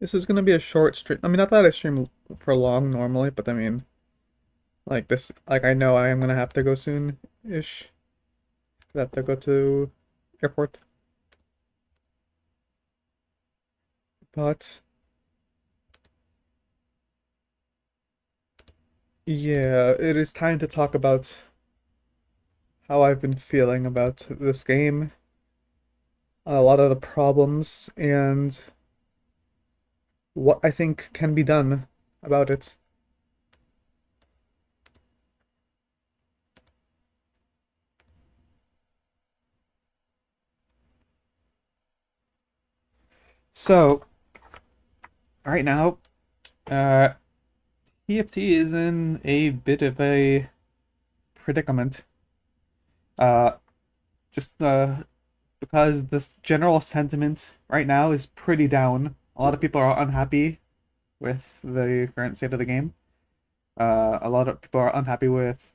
This is gonna be a short stream. I mean, not that I stream for long normally, but I mean, like this, like I know I am gonna have to go soon-ish. I have to go to airport. But yeah, it is time to talk about how I've been feeling about this game, a lot of the problems, and what I think can be done about it. So, right now, uh, TFT is in a bit of a predicament. Uh, just because this general sentiment right now is pretty down. A lot of people are unhappy with the current state of the game. A lot of people are unhappy with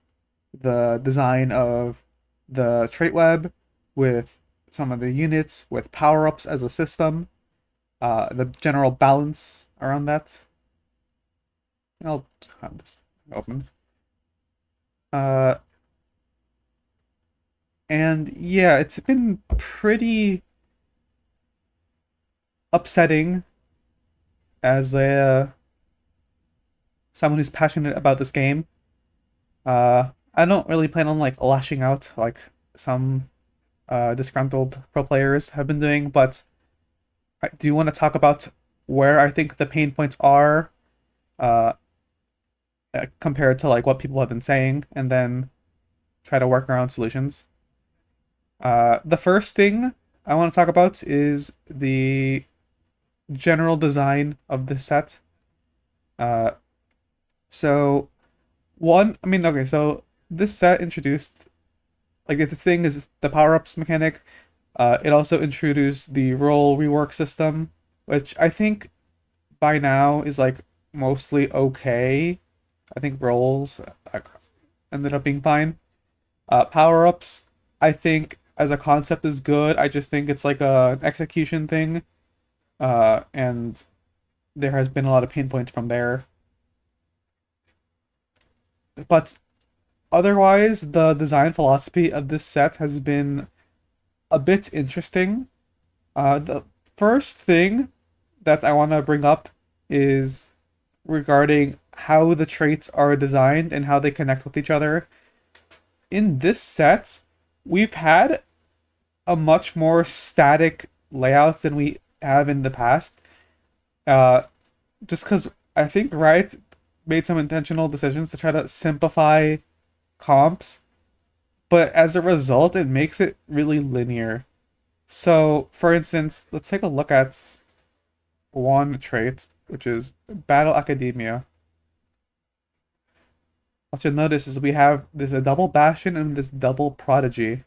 the design of the trait web, with some of the units, with power ups as a system, the general balance around that. I'll have this open. Uh, and yeah, it's been pretty upsetting as a someone who's passionate about this game. I don't really plan on like lashing out like some disgruntled pro players have been doing, but I do want to talk about where I think the pain points are uh, compared to like what people have been saying, and then try to work around solutions. The first thing I want to talk about is the general design of the set. Uh, so I mean, okay, so this set introduced like the thing is the power ups mechanic. It also introduced the role rework system, which I think by now is like mostly okay. I think roles ended up being fine. Power ups, I think as a concept is good. I just think it's like an execution thing, and there has been a lot of pain points from there. But otherwise, the design philosophy of this set has been a bit interesting. The first thing that I want to bring up is regarding how the traits are designed and how they connect with each other. In this set, we've had a much more static layout than we have in the past. Uh, just because I think Riot made some intentional decisions to try to simplify comps, but as a result, it makes it really linear. So, for instance, let's take a look at one trait, which is Battle Academia. What you'll notice is we have this a double Bastion and this double Prodigy,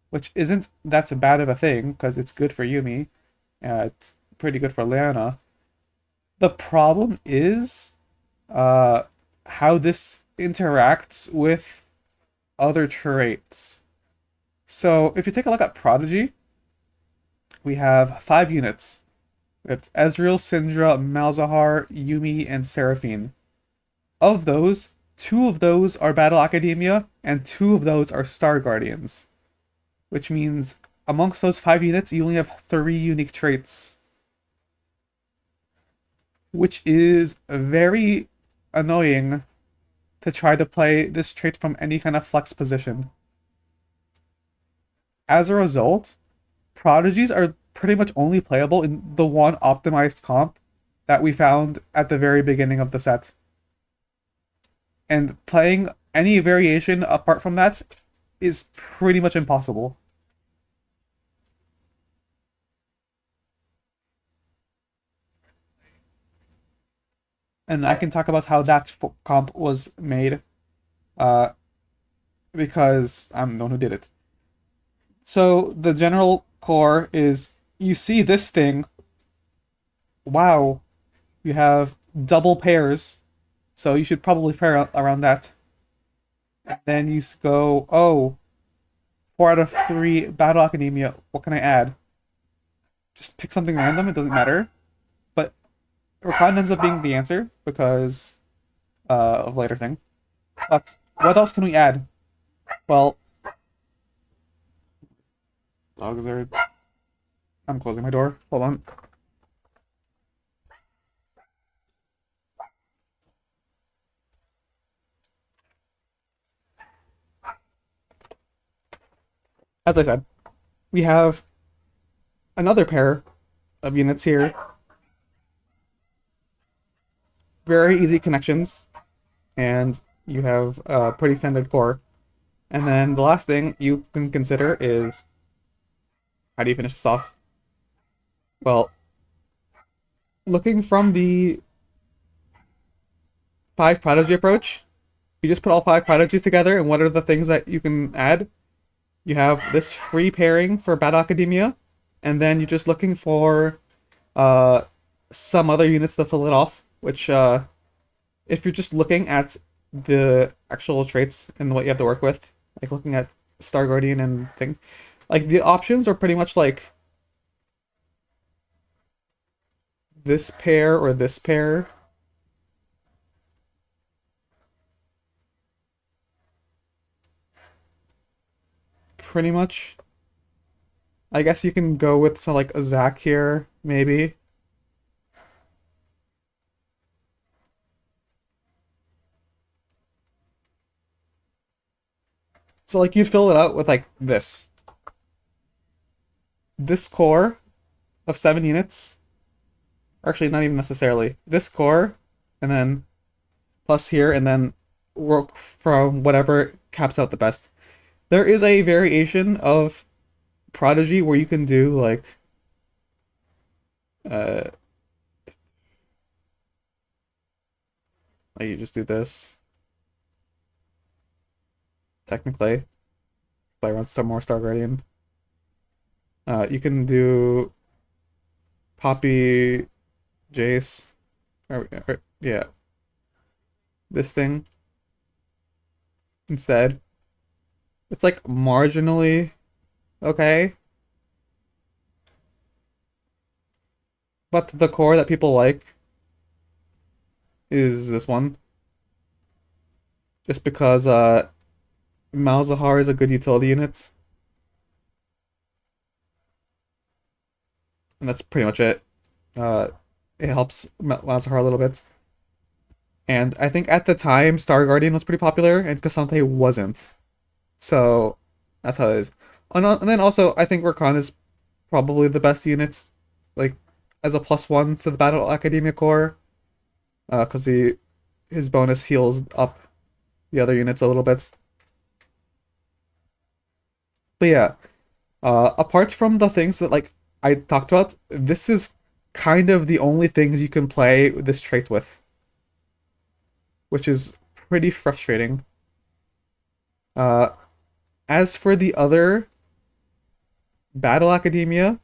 which isn't that bad of a thing because it's good for Yumi. It's pretty good for Leona. The problem is uh, how this interacts with other traits. So if you take a look at Prodigy, we have 5 units. We have Ezreal, Syndra, Malzahar, Yumi, and Seraphine. Of those, two of those are Battle Academia, and two of those are Star Guardians. Which means amongst those 5 units, you only have 3 unique traits. Which is very annoying to try to play this trait from any kind of flex position. As a result, Prodigies are pretty much only playable in the one optimized comp that we found at the very beginning of the set. And playing any variation apart from that is pretty much impossible. And I can talk about how that comp was made, uh, because I'm the one who did it. So the general core is you see this thing, wow, you have double pairs, so you should probably pair around that. And then you go, oh, 4 out of 3 Battle Academia. What can I add? Just pick something random. It doesn't matter. But Rakan ends up being the answer because of later thing. But what else can we add? Well, dogs are. I'm closing my door. Hold on. As I said, we have another pair of units here. Very easy connections, and you have a pretty standard core. And then the last thing you can consider is how do you finish this off? Well, looking from the 5 Prodigy approach, you just put all 5 Prodigies together, and what are the things that you can add? You have this free pairing for Battle Academia, and then you're just looking for uh, some other units to fill it off, which if you're just looking at the actual traits and what you have to work with, like looking at Star Guardian and thing, like the options are pretty much like this pair or this pair. Pretty much. I guess you can go with some like a Zac here, maybe. So like you'd fill it out with like this. This core of 7 units. Actually, not even necessarily. This core, and then plus here, and then work from whatever caps out the best. There is a variation of Prodigy where you can do like uh like you just do this. Technically. Play around some more Star Guardian. You can do Poppy Jace. Yeah. This thing instead. It's like marginally okay. But the core that people like is this one. Just because Malzahar is a good utility unit. And that's pretty much it. Uh, it helps Malzahar a little bit. And I think at the time, Star Guardian was pretty popular, and Cassante wasn't. So that's how it is. And then also, I think Rakan is probably the best units, like as a +1 to the Battle Academia core, because his bonus heals up the other units a little bit. But yeah, apart from the things that like I talked about, this is kind of the only things you can play this trait with, which is pretty frustrating. Uh, as for the other Battle Academia,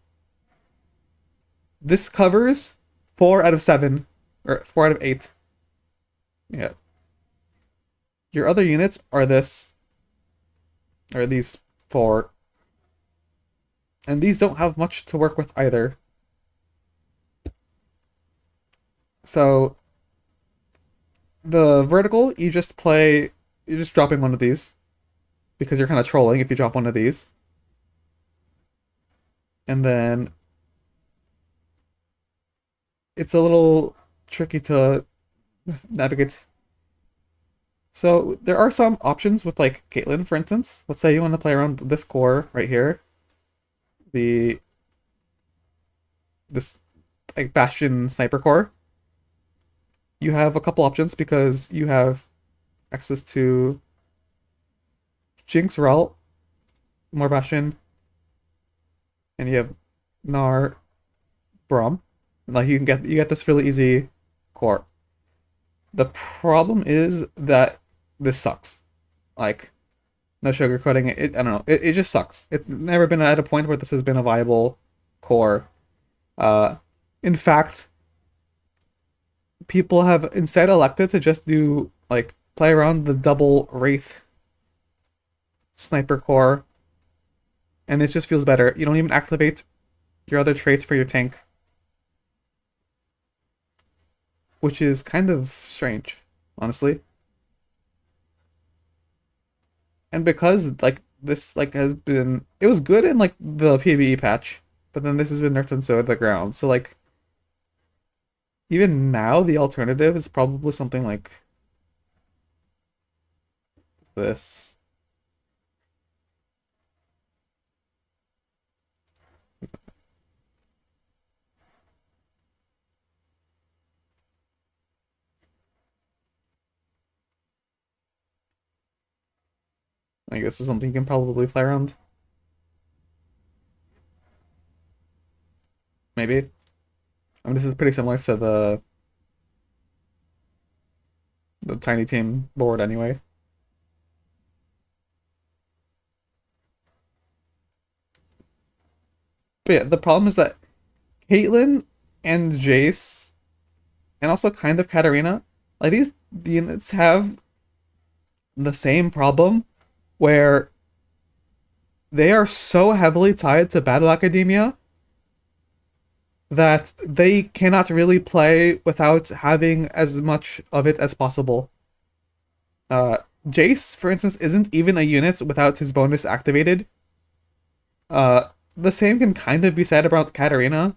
this covers 4 out of 7, or 4 out of 8. Yeah. Your other units are these 4. And these don't have much to work with either. So, the vertical, you're just dropping one of these. Because you're kind of trolling if you drop one of these. And then it's a little tricky to navigate. So there are some options with like Caitlyn, for instance. Let's say you want to play around this core right here. This like Bastion sniper core. You have a couple options because you have access to Jinx, Ralt, more Bastion, and you have Gnar, Braum. Like you get this really easy core. The problem is that this sucks. Like, no sugarcoating it. I don't know. It just sucks. It's never been at a point where this has been a viable core. In fact, people have instead elected to just do like play around the double Wraith sniper core, and it just feels better. You don't even activate your other traits for your tank. which is kind of strange, honestly. And because like this like has been it was good in like the PvE patch, but then this has been nerfed into the ground. So like even now the alternative is probably something like this. I guess is something you can probably play around. Maybe. I mean this is pretty similar to the tiny team board anyway. But yeah, the problem is that Caitlyn and Jace and also kind of Katarina, like these units have the same problem where they are so heavily tied to Battle Academia that they cannot really play without having as much of it as possible. Uh, Jace, for instance, isn't even a unit without his bonus activated. The same can kind of be said about Katarina.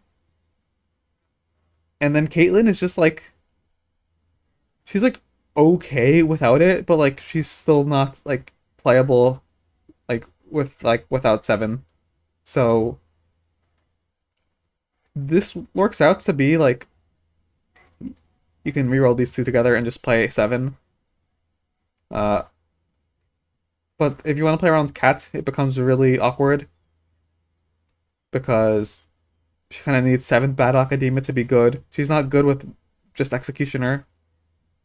And then Caitlyn is just like she's like okay without it, but like she's still not like playable like without seven. So this works out to be like you can reroll these two together and just play seven. Uh, but if you want to play around Cat, it becomes really awkward because she kind of needs seven Battle Academia to be good. She's not good with just Executioner.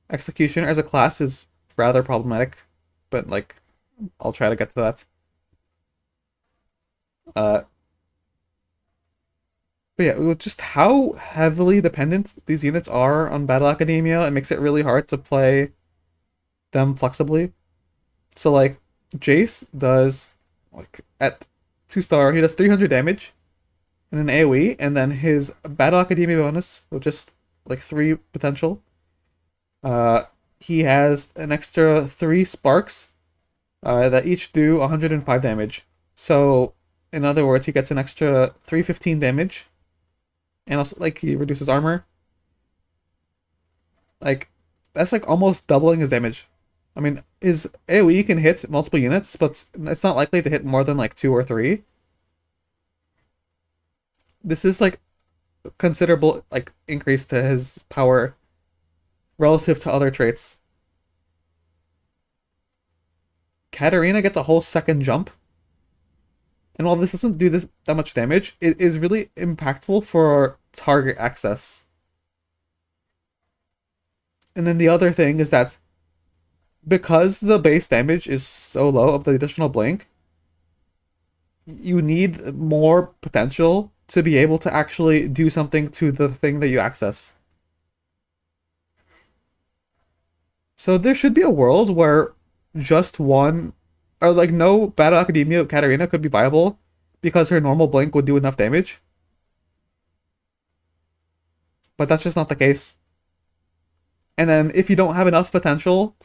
Executioner as a class is rather problematic, but like I'll try to get to that. Uh, but yeah, with just how heavily dependent these units are on Battle Academia, it makes it really hard to play them flexibly. So like Jace does like at 2-star, he does 300 damage in an AoE, and then his Battle Academia bonus with just like 3 potential. Uh, he has an extra 3 sparks that each do 105 damage. So in other words, he gets an extra 315 damage, and also like he reduces armor. Like that's like almost doubling his damage. I mean, his AoE can hit multiple units, but it's not likely to hit more than like 2 or 3. This is like considerable like increase to his power relative to other traits. Katarina gets a whole second jump, and while this doesn't do this that much damage, it is really impactful for target access. And then the other thing is that because the base damage is so low of the additional blink, you need more potential to be able to actually do something to the thing that you access. So there should be a world where just one, or like no Battle Academia Katarina could be viable because her normal blink would do enough damage. But that's just not the case. And then if you don't have enough potential,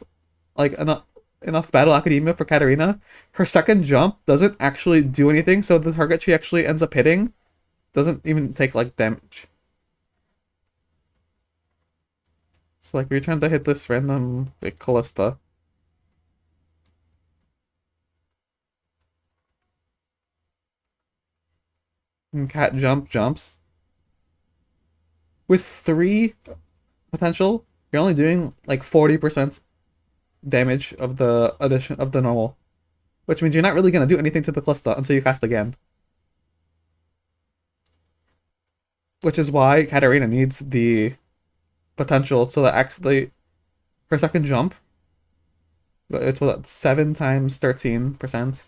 like enough Battle Academia for Katarina, her second jump doesn't actually do anything, so the target she actually ends up hitting doesn't even take like damage. So like if you're trying to hit this random like Callista, and cat jumps with 3 potential, you're only doing like 40% damage of the addition of the normal, which means you're not really gonna do anything to the cluster until you cast again. Which is why Katarina needs the potential so that actually her second jump, it's what 7 times 13%,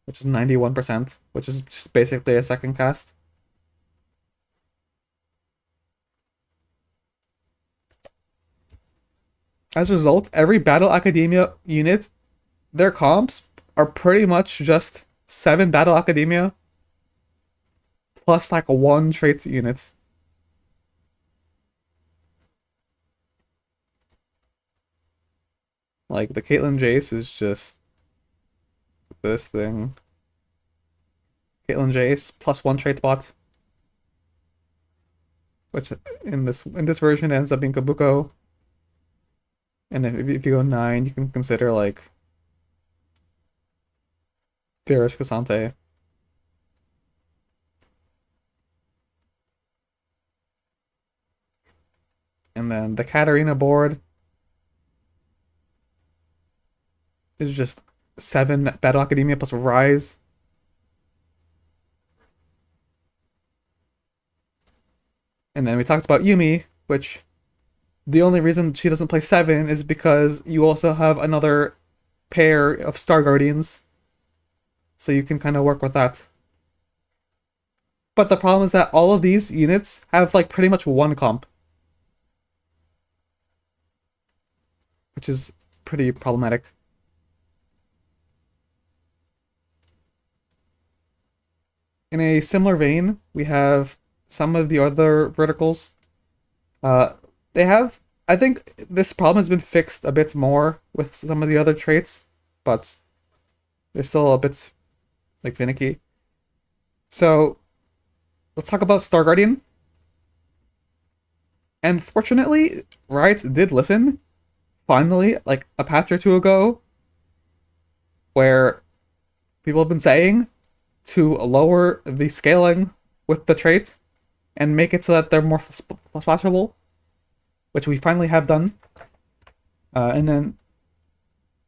which is 91%, which is just basically a second cast. As a result, every Battle Academia unit, their comps are pretty much just 7 Battle Academia plus like 1 trait unit. Like the Caitlyn Jace is just this thing. Caitlyn Jace +1 trait bot, which in this version ends up being Kabuko. And if you go 9, you can consider like Varus Cassante. And then the Katarina board is just 7 Battle Academia plus Rise. And then we talked about Yumi, which the only reason she doesn't play 7 is because you also have another pair of Star Guardians. So you can kind of work with that. But the problem is that all of these units have like pretty much one comp, which is pretty problematic. In a similar vein, we have some of the other verticals. Uh, they have, I think this problem has been fixed a bit more with some of the other traits, but they're still a bit like finicky. So let's talk about Star Guardian. And fortunately, Riot did listen, finally, like a patch or two ago, where people have been saying to lower the scaling with the traits and make it so that they're more splashable, which we finally have done. And then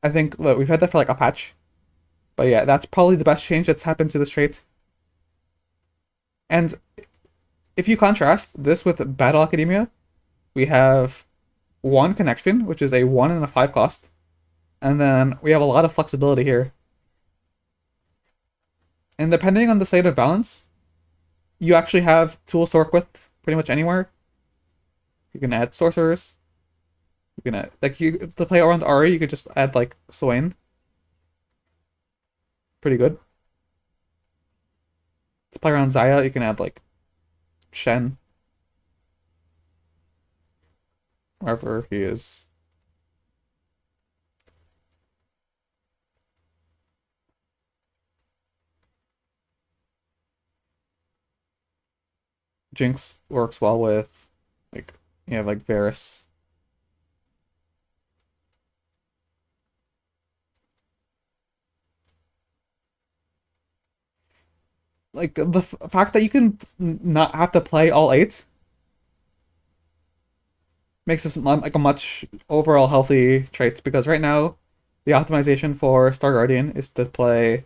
I think look, we've had that for like a patch. But yeah, that's probably the best change that's happened to this trait. And if you contrast this with Battle Academia, we have 1 connection, which is a 1 and a 5 cost. And then we have a lot of flexibility here. And depending on the state of balance, you actually have tools to work with pretty much anywhere. You can add sorcerers. You can add, like, you to play around Ari, you could just add like Swain. Pretty good. To play around Zaya, you can add like Shen. Wherever he is. Jinx works well with like you have like Varus. Like the fact that you can not have to play all 8 makes this like a much overall healthy trait, because right now the optimization for Star Guardian is to play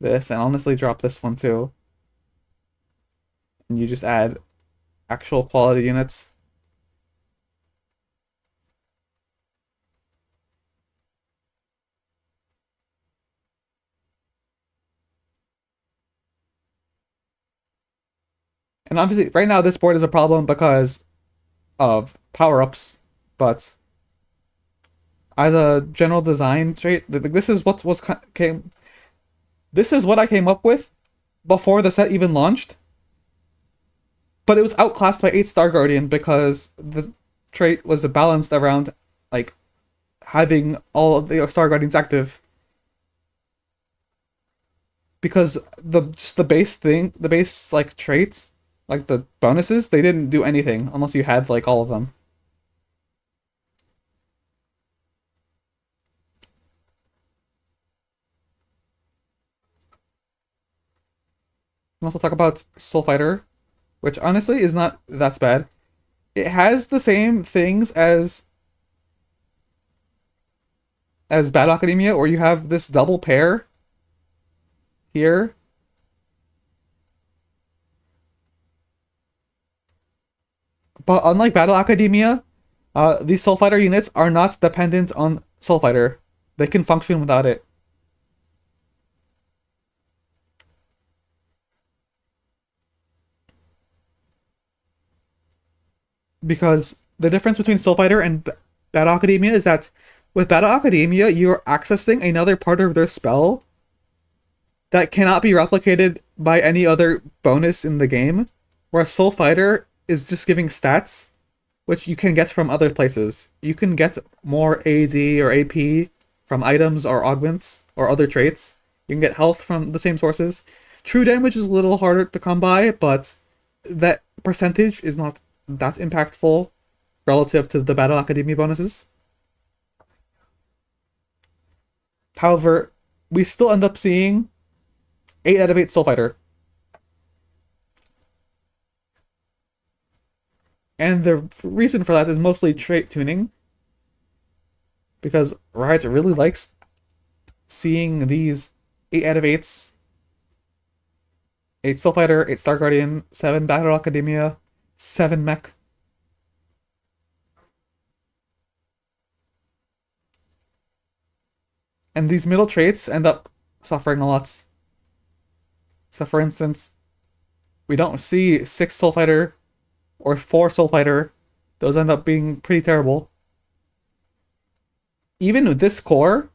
this and honestly drop this one too. And you just add actual quality units. And obviously right now this board is a problem because of power-ups, but as a general design trait, this is what was came. This is what I came up with before the set even launched. But it was outclassed by 8 Star Guardian because the trait was balanced around like having all of the Star Guardians active. Because the base thing, the base like traits, like the bonuses, they didn't do anything unless you had like all of them. We also talk about Soul Fighter, which honestly is not that bad. It has the same things as Battle Academia, where you have this double pair here. But unlike Battle Academia, these Soul Fighter units are not dependent on Soul Fighter. They can function without it. Because the difference between Soul Fighter and Battle Academia is that with Battle Academia, you're accessing another part of their spell that cannot be replicated by any other bonus in the game, whereas Soul Fighter is just giving stats which you can get from other places. You can get more AD or AP from items or augments or other traits. You can get health from the same sources. True damage is a little harder to come by, but that percentage is not that impactful relative to the Battle Academy bonuses. However, we still end up seeing 8 out of 8 Soul Fighter. And the reason for that is mostly trait tuning. Because Riot really likes seeing these 8 out of 8s. 8 Soul Fighter, 8 Star Guardian, 7 Battle Academia, 7 Mech. And these middle traits end up suffering a lot. So for instance, we don't see 6 Soul Fighter or 4 Soul Fighter. Those end up being pretty terrible. Even with this core,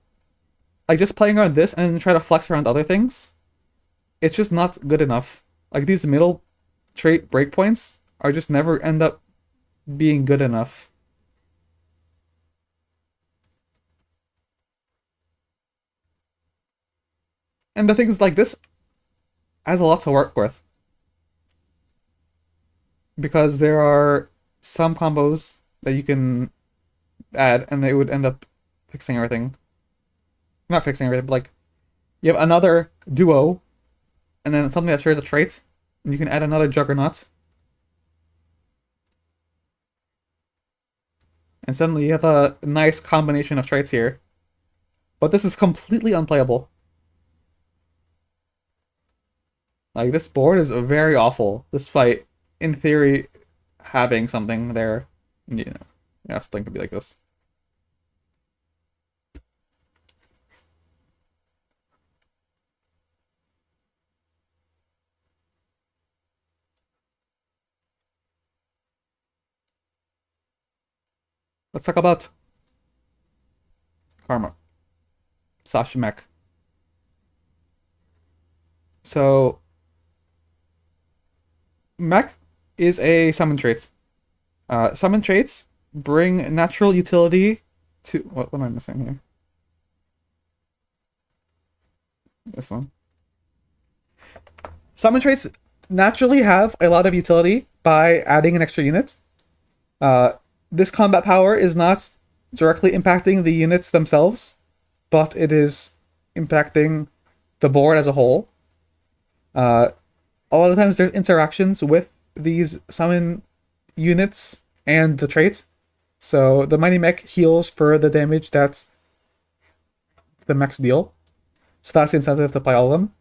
like just playing around this and then try to flex around other things, it's just not good enough. Like these middle trait breakpoints are just never end up being good enough. And the things like this has a lot to work with. Because there are some combos that you can add and they would end up fixing everything. Not fixing everything, but like you have another duo and then something that shares a trait, and you can add another Juggernaut. And suddenly you have a nice combination of traits here. But this is completely unplayable. Like, this board is very awful. This fight, in theory, having something there, you know, yeah, something could be like this. Let's talk about Karma. Sasha Mech. So, Mech is a summon trait. Summon traits bring natural utility to... What am I missing here? This one. Summon traits naturally have a lot of utility by adding an extra unit. This combat power is not directly impacting the units themselves, but it is impacting the board as a whole. A lot of times there's interactions with these summon units and the trait. So the Mighty Mech heals for the damage that the mechs deal. So that's the incentive to play all of them.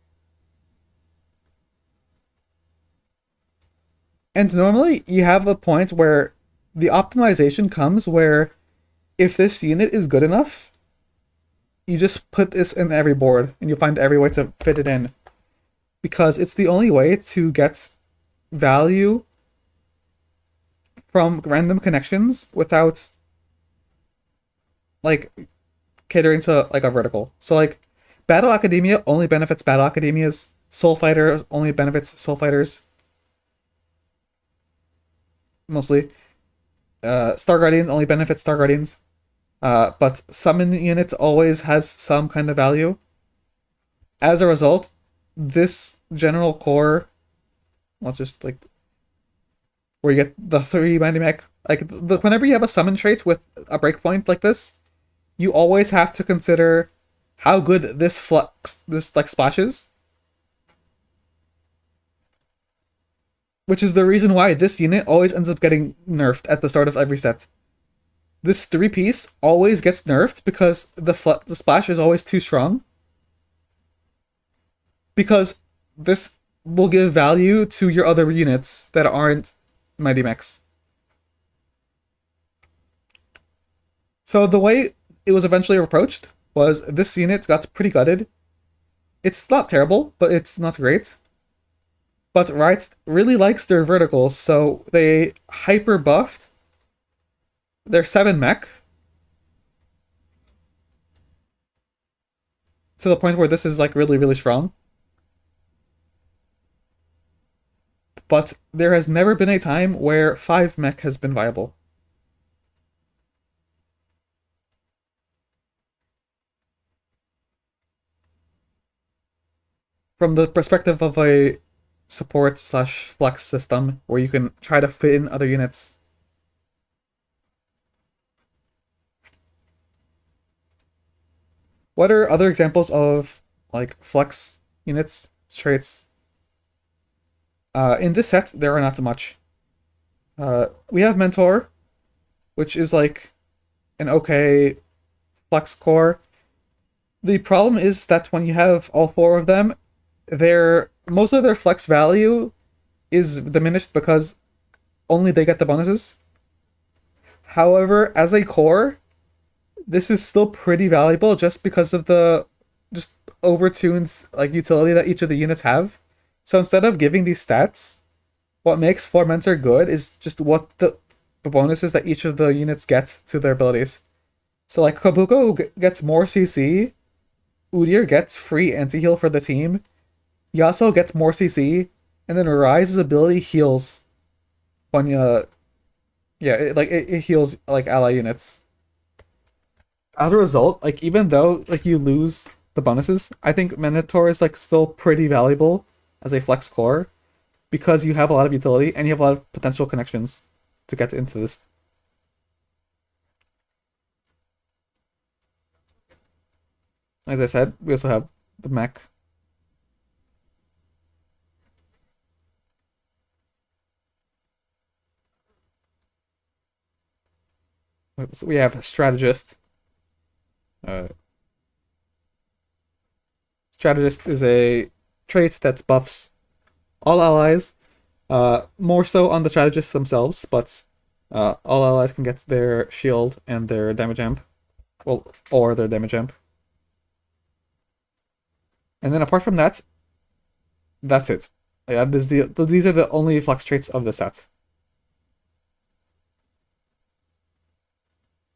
And normally you have a point where the optimization comes where if this unit is good enough, you just put this in every board and you find every way to fit it in. Because it's the only way to get value from random connections without like catering to like a vertical. So like Battle Academia only benefits Battle Academias, Soul Fighter only benefits Soul Fighters. Mostly. Star Guardian only benefits Star Guardians. But summon unit always has some kind of value. As a result, this general core, well, just like where you get the 3 Mighty Mech, like whenever you have a summon trait with a breakpoint like this, you always have to consider how good this like splashes. Which is the reason why this unit always ends up getting nerfed at the start of every set. This 3-piece always gets nerfed because the splash is always too strong. Because this will give value to your other units that aren't Mighty Mechs. So the way it was eventually approached was this unit got pretty gutted. It's not terrible, but it's not great. But Riot really likes their verticals, so they hyper buffed their 7 mech to the point where this is like really, really strong. But there has never been a time where 5 mech has been viable. from the perspective of a support slash flex system where you can try to fit in other units. What are other examples of like flex units, traits? In this set, there are not so much. We have Mentor, which is like an okay flex core. The problem is that when you have all four of them, their most of their flex value is diminished because only they get the bonuses. However, as a core, this is still pretty valuable just because of the just overtuned like utility that each of the units have. So instead of giving these stats, what makes Floor Mentor good is just what the bonuses that each of the units get to their abilities. So like Kabuko gets more CC, Udyr gets free anti-heal for the team, Yasuo gets more CC, and then Rise's ability heals when yeah, it heals like ally units. As a result, like even though like you lose the bonuses, I think Minotaur is like still pretty valuable as a flex core because you have a lot of utility and you have a lot of potential connections to get into this. As I said, we also have the mech. So we have Strategist. Uh, Strategist is a trait that buffs all allies, more so on the strategists themselves, but all allies can get their shield and their damage amp. Well, or their damage amp. And then apart from that, that's it. These are the only flex traits of the set.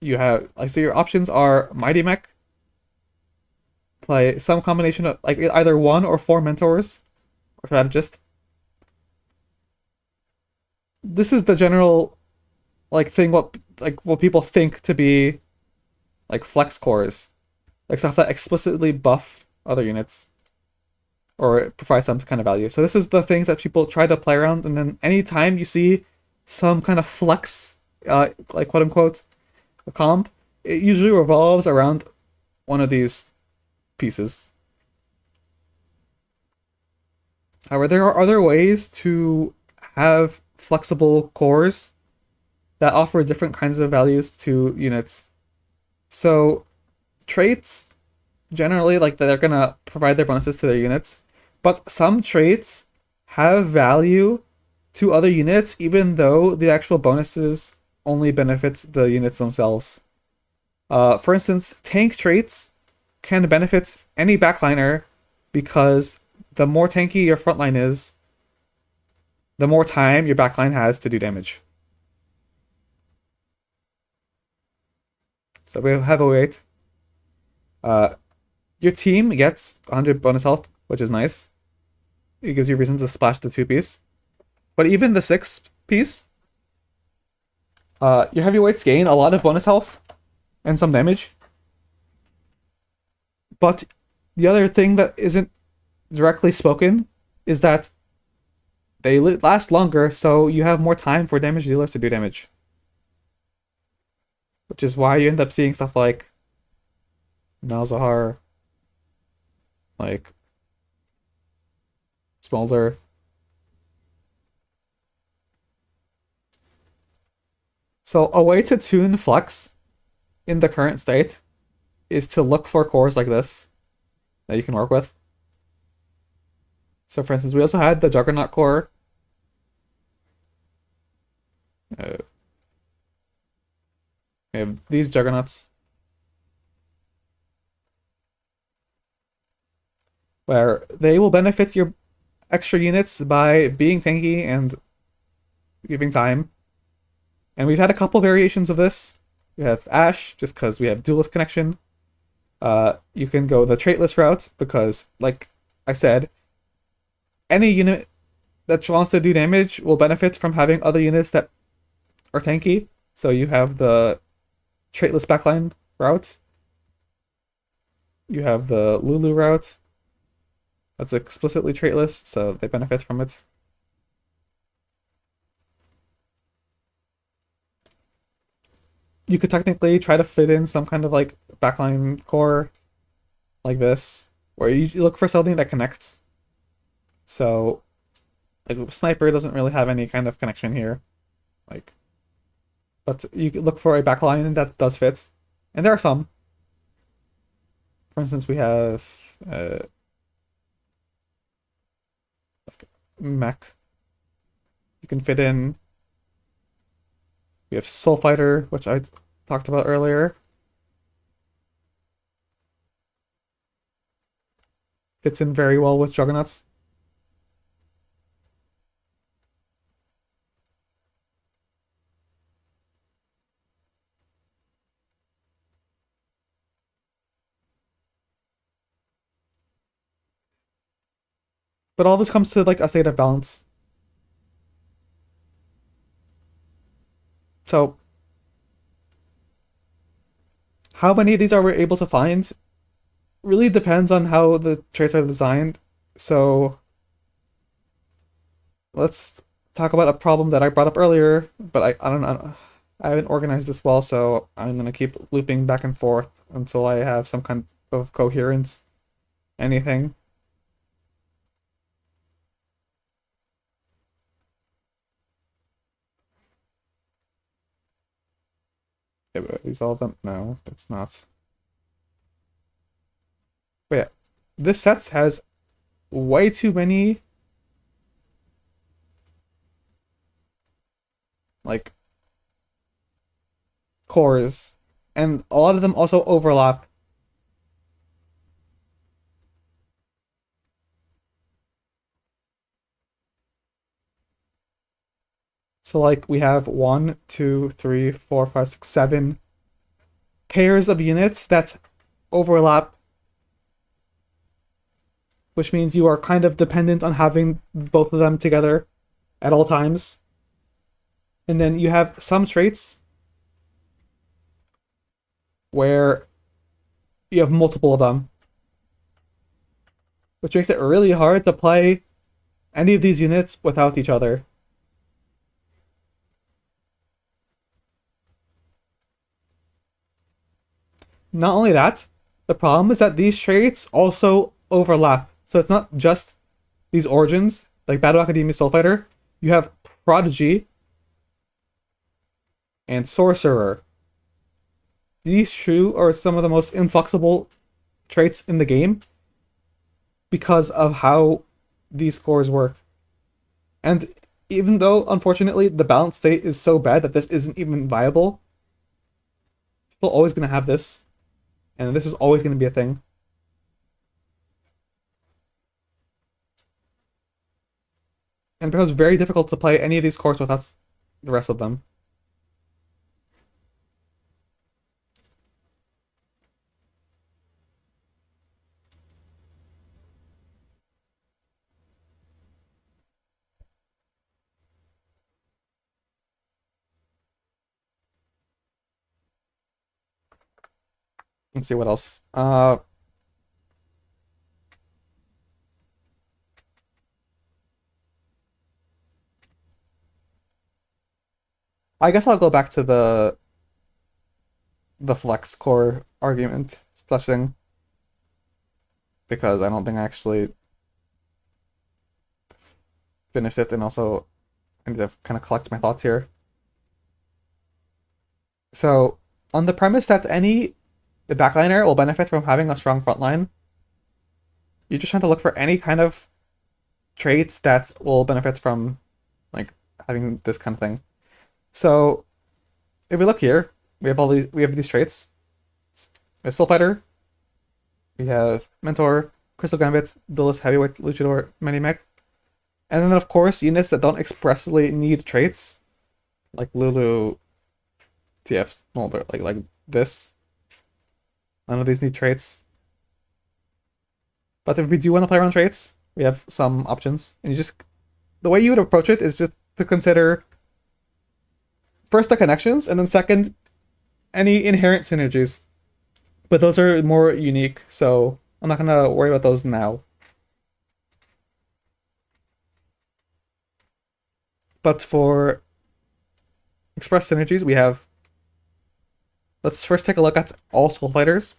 You have like so your options are Mighty Mech, play some combination of like either one or four mentors or strategist. This is the general like thing what people think to be like flex cores, like stuff that explicitly buff other units or provide some kind of value. So this is the things that people try to play around, and then anytime you see some kind of flex, like quote unquote, a comp, it usually revolves around one of these pieces. However, there are other ways to have flexible cores that offer different kinds of values to units. So traits generally like they're gonna provide their bonuses to their units, but some traits have value to other units even though the actual bonuses only benefit the units themselves. For instance, tank traits can benefit any backliner because the more tanky your frontline is, the more time your backline has to do damage. So we have a wait. Your team gets 100 bonus health, which is nice. It gives you reason to splash the 2-piece. But even the 6-piece, your heavyweights gain a lot of bonus health and some damage. But the other thing that isn't directly spoken is that they last longer, so you have more time for damage dealers to do damage. Which is why you end up seeing stuff like Malzahar, like Smolder. So a way to tune Flex in the current state is to look for cores like this that you can work with. So for instance, we also had the Juggernaut core. We have these Juggernauts. Where they will benefit your extra units by being tanky and giving time. And we've had a couple variations of this. We have Ashe, just because we have duelist connection. You can go the traitless route, because, like I said, any unit that wants to do damage will benefit from having other units that are tanky. So you have the traitless backline route. You have the Lulu route. That's explicitly traitless, so they benefit from it. You could technically try to fit in some kind of like backline core like this, where you look for something that connects. So, like sniper doesn't really have any kind of connection here, like, but you could look for a backline that does fit, and there are some. For instance, we have like mech. You can fit in. We have Soul Fighter, which I talked about earlier. Fits in very well with Juggernauts. But all this comes to like a state of balance. So how many of these are we able to find really depends on how the traits are designed. So let's talk about a problem that I brought up earlier, but I don't know. I haven't organized this well, so I'm gonna keep looping back and forth until I have some kind of coherence. Anything. Yeah, but these all of them? No, that's not. But yeah, this set has way too many like cores, and a lot of them also overlap. So like we have one, two, three, four, five, six, seven pairs of units that overlap, which means you are kind of dependent on having both of them together at all times. And then you have some traits where you have multiple of them, which makes it really hard to play any of these units without each other. Not only that, the problem is that these traits also overlap. So it's not just these origins, like Battle Academia Soul Fighter. You have Prodigy and Sorcerer. These two are some of the most inflexible traits in the game because of how these cores work. And even though, unfortunately, the balance state is so bad that this isn't even viable, people are always going to have this, and this is always going to be a thing. And it becomes very difficult to play any of these cores without the rest of them. Let's see what else. I guess I'll go back to the flex core argument such thing because I don't think I actually finished it, and also I need to kind of collect my thoughts here. So, on the premise that any backliner will benefit from having a strong front line, you're just trying to look for any kind of traits that will benefit from like having this kind of thing. So, if we look here, we have these traits. We have Soul Fighter, we have Mentor, Crystal Gambit, Duelist, Heavyweight, Luchador, Mech. And then of course units that don't expressly need traits, like Lulu, TF, well, like this. None of these need traits. But if we do want to play around traits, we have some options. And you just the way you would approach it is just to consider first the connections, and then second any inherent synergies. But those are more unique, so I'm not gonna worry about those now. But for express synergies, we have. Let's first take a look at all Soul Fighters.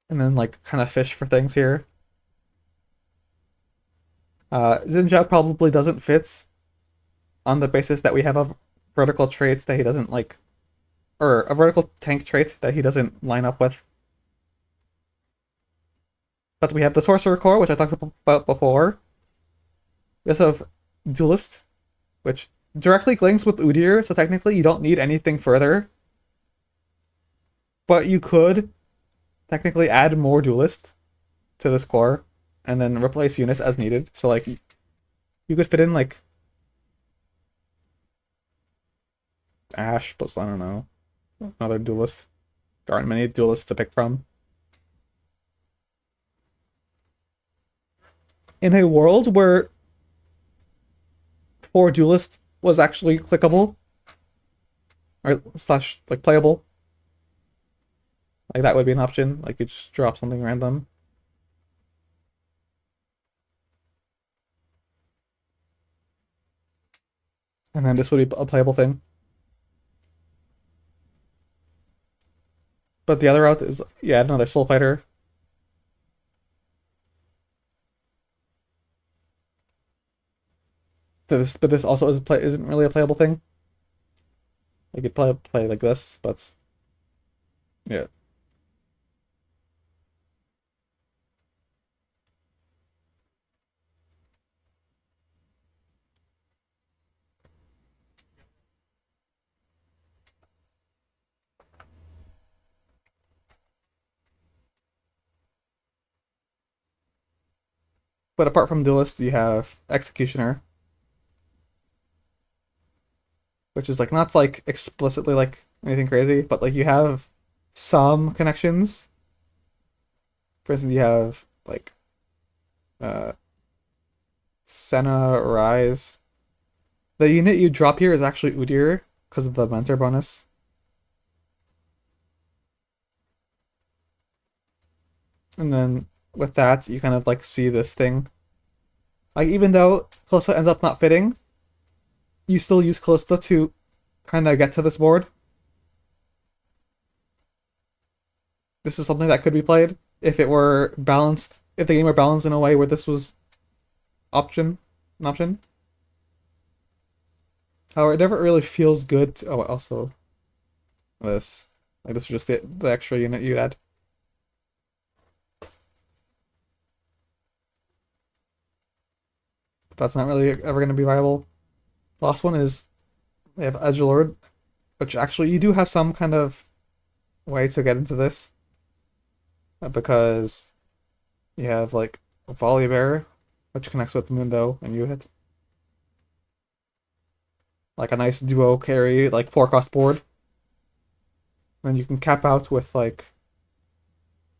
And then like kind of fish for things here. Zinja probably doesn't fit on the basis that we have a vertical trait that he doesn't like, or a vertical tank trait that he doesn't line up with. But we have the Sorcerer Core, which I talked about before. We also have Duelist, which directly links with Udyr, so technically you don't need anything further. But you could technically add more Duelist to this core, and then replace units as needed. So like, you could fit in like Ash plus, I don't know, another Duelist. There aren't many Duelists to pick from. In a world where 4 Duelist was actually clickable, or slash like playable, like that would be an option. Like you just drop something random. And then this would be a playable thing. But the other route is, yeah, another Soul Fighter. But this also isn't really a playable thing. You could play like this, but yeah. But apart from Duelist, you have Executioner, which is like not like explicitly like anything crazy, but like you have some connections. For instance, you have like uh Senna Rise. The unit you drop here is actually Udyr because of the mentor bonus. And then with that, you kind of like see this thing. Like even though Callista ends up not fitting, you still use Callista to kind of get to this board. This is something that could be played if it were balanced, if the game were balanced in a way where this was an option. However, it never really feels good to, oh, also this. Like this is just the extra unit you add. But that's not really ever going to be viable. Last one is we have Edgelord, which actually you do have some kind of way to get into this. Because you have like Volibear, which connects with Mundo, and you hit like a nice duo carry, like 4-cost board. And you can cap out with like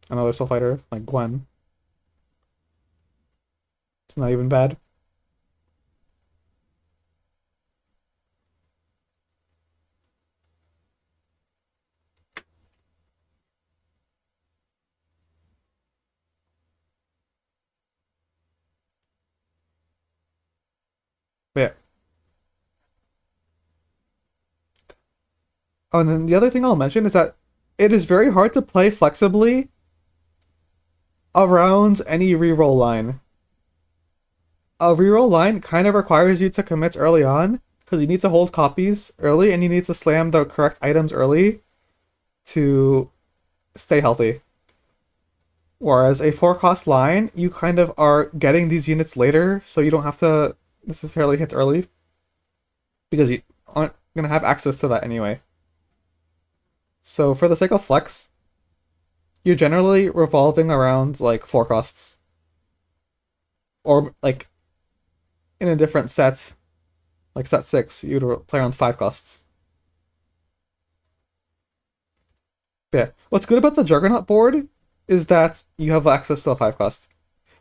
another Soul Fighter, like Gwen. It's not even bad. But yeah. Oh, and then the other thing I'll mention is that it is very hard to play flexibly around any reroll line. A reroll line kind of requires you to commit early on because you need to hold copies early and you need to slam the correct items early to stay healthy. Whereas a 4-cost line, you kind of are getting these units later, so you don't have to necessarily hit early because you aren't going to have access to that anyway. So for the sake of flex, you're generally revolving around like 4 costs. Or like in a different set, like set 6, you'd play around 5 costs. Yeah. What's good about the Juggernaut board is that you have access to a 5-cost.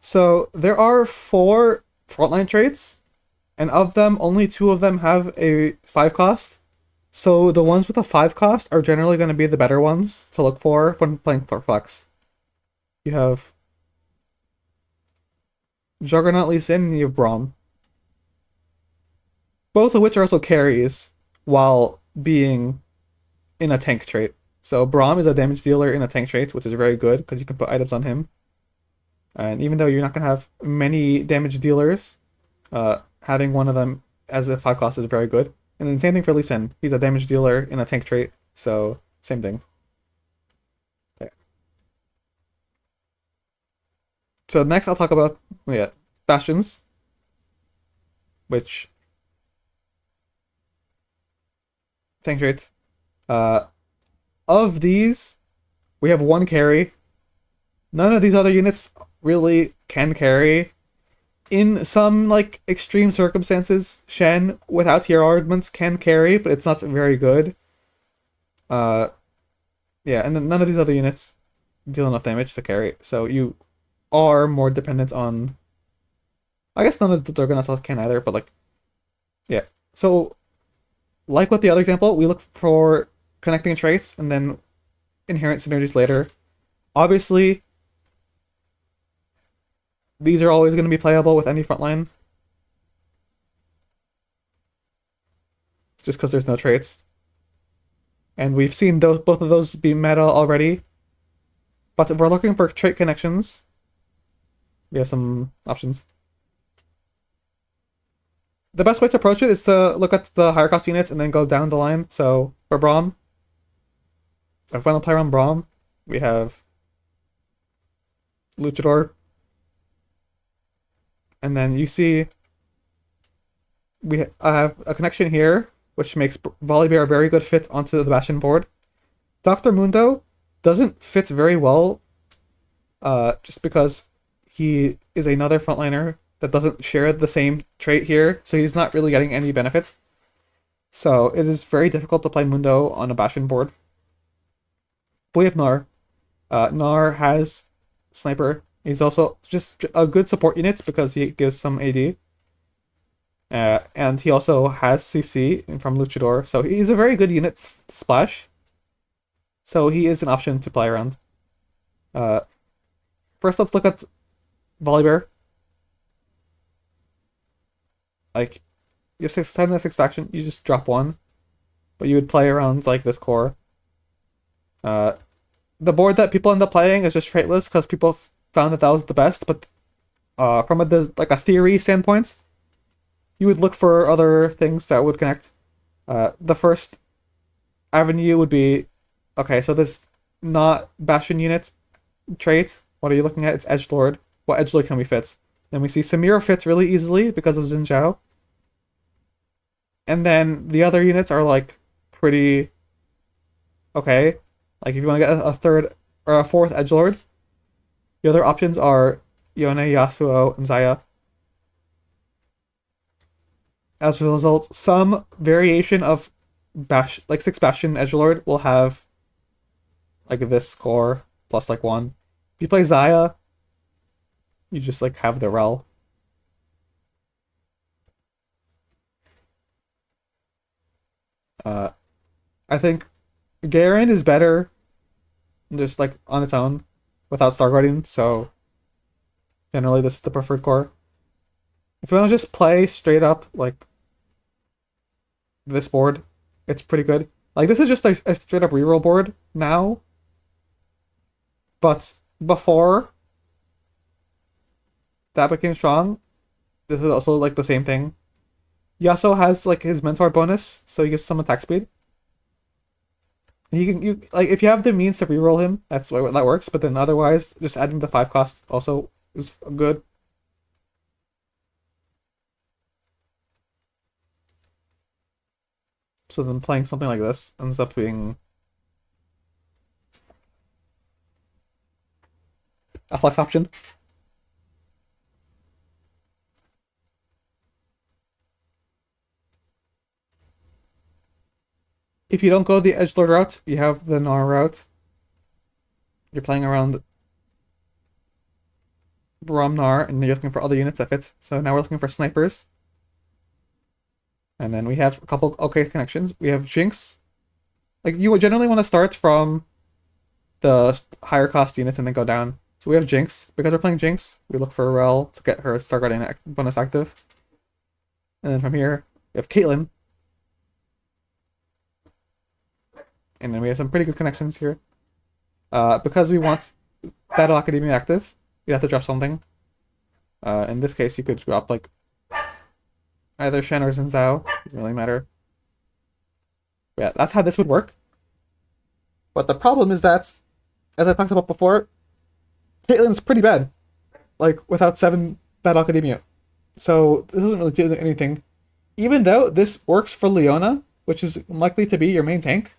So there are 4 frontline traits, and of them, only 2 of them have a 5-cost. So the ones with a 5 cost are generally going to be the better ones to look for when playing for flex. You have Juggernaut Lee Sin and you have Braum. Both of which are also carries while being in a tank trait. So Braum is a damage dealer in a tank trait, which is very good because you can put items on him. And even though you're not going to have many damage dealers, having one of them as a 5 cost is very good. And then same thing for Lee Sin. He's a damage dealer in a tank trait, so same thing. Okay. So next I'll talk about Bastions, which tank trait. Uh, of these, we have one carry. None of these other units really can carry. In some like extreme circumstances, Shen without tier armaments can carry, but it's not very good. Uh, yeah, and then none of these other units deal enough damage to carry, so you are more dependent on. I guess none of the Dorgonauts can either, but like, yeah. So, like with the other example, we look for connecting traits and then inherent synergies later. Obviously, these are always going to be playable with any frontline. Just because there's no traits. And we've seen both of those be meta already. But if we're looking for trait connections, we have some options. The best way to approach it is to look at the higher cost units and then go down the line. So for Braum, if we want to play around Braum, we have Luchador. And then you see I have a connection here, which makes Volibear a very good fit onto the Bastion board. Dr. Mundo doesn't fit very well, just because he is another frontliner that doesn't share the same trait here, so he's not really getting any benefits. So it is very difficult to play Mundo on a Bastion board. But we have Gnar. Gnar has Sniper. He's also just a good support unit because he gives some AD. And he also has CC from Luchador, so he's a very good unit to splash. So he is an option to play around. First, let's look at Volibear. Like, you have 6 faction, you just drop one. But you would play around like this core. The board that people end up playing is just traitless because people found that that was the best, but from a theory standpoint, you would look for other things that would connect. The first avenue would be, okay, so this not Bastion unit trait, what are you looking at? It's Edgelord. What Edgelord can we fit? Then we see Samira fits really easily because of Xin Zhao. And then the other units are like pretty okay. Like if you want to get a third or a fourth Edgelord, the other options are Yone, Yasuo, and Xayah. As a result, some variation of 6 Bastion Edgelord will have like this score plus like 1. If you play Xayah, you just like have the Rel. I think Garen is better just like on its own without Star Guardian, so generally this is the preferred core. If you want to just play straight up like this board, it's pretty good. Like this is just a straight up reroll board now, but before that became strong, this is also like the same thing. Yasuo has like his mentor bonus, so he gives some attack speed. You like if you have the means to reroll him, that's why that works. But then otherwise, just adding the 5 cost also is good. So then playing something like this ends up being a flex option. If you don't go the Edgelord route, you have the Gnar route. You're playing around Braum Gnar, and you're looking for other units that fit. So now we're looking for snipers. And then we have a couple okay connections. We have Jinx. Like, you would generally want to start from the higher cost units and then go down. So we have Jinx. Because we're playing Jinx, we look for a Rel to get her Star Guardian bonus active. And then from here, we have Caitlyn. And then we have some pretty good connections here. Because we want Battle Academy active, you have to drop something. In this case, you could drop like either Shen or Xin Zhao. Doesn't really matter. But yeah, that's how this would work. But the problem is that, as I talked about before, Caitlyn's pretty bad. Like, without 7 Battle Academia. So, this doesn't really do anything. Even though this works for Leona, which is likely to be your main tank,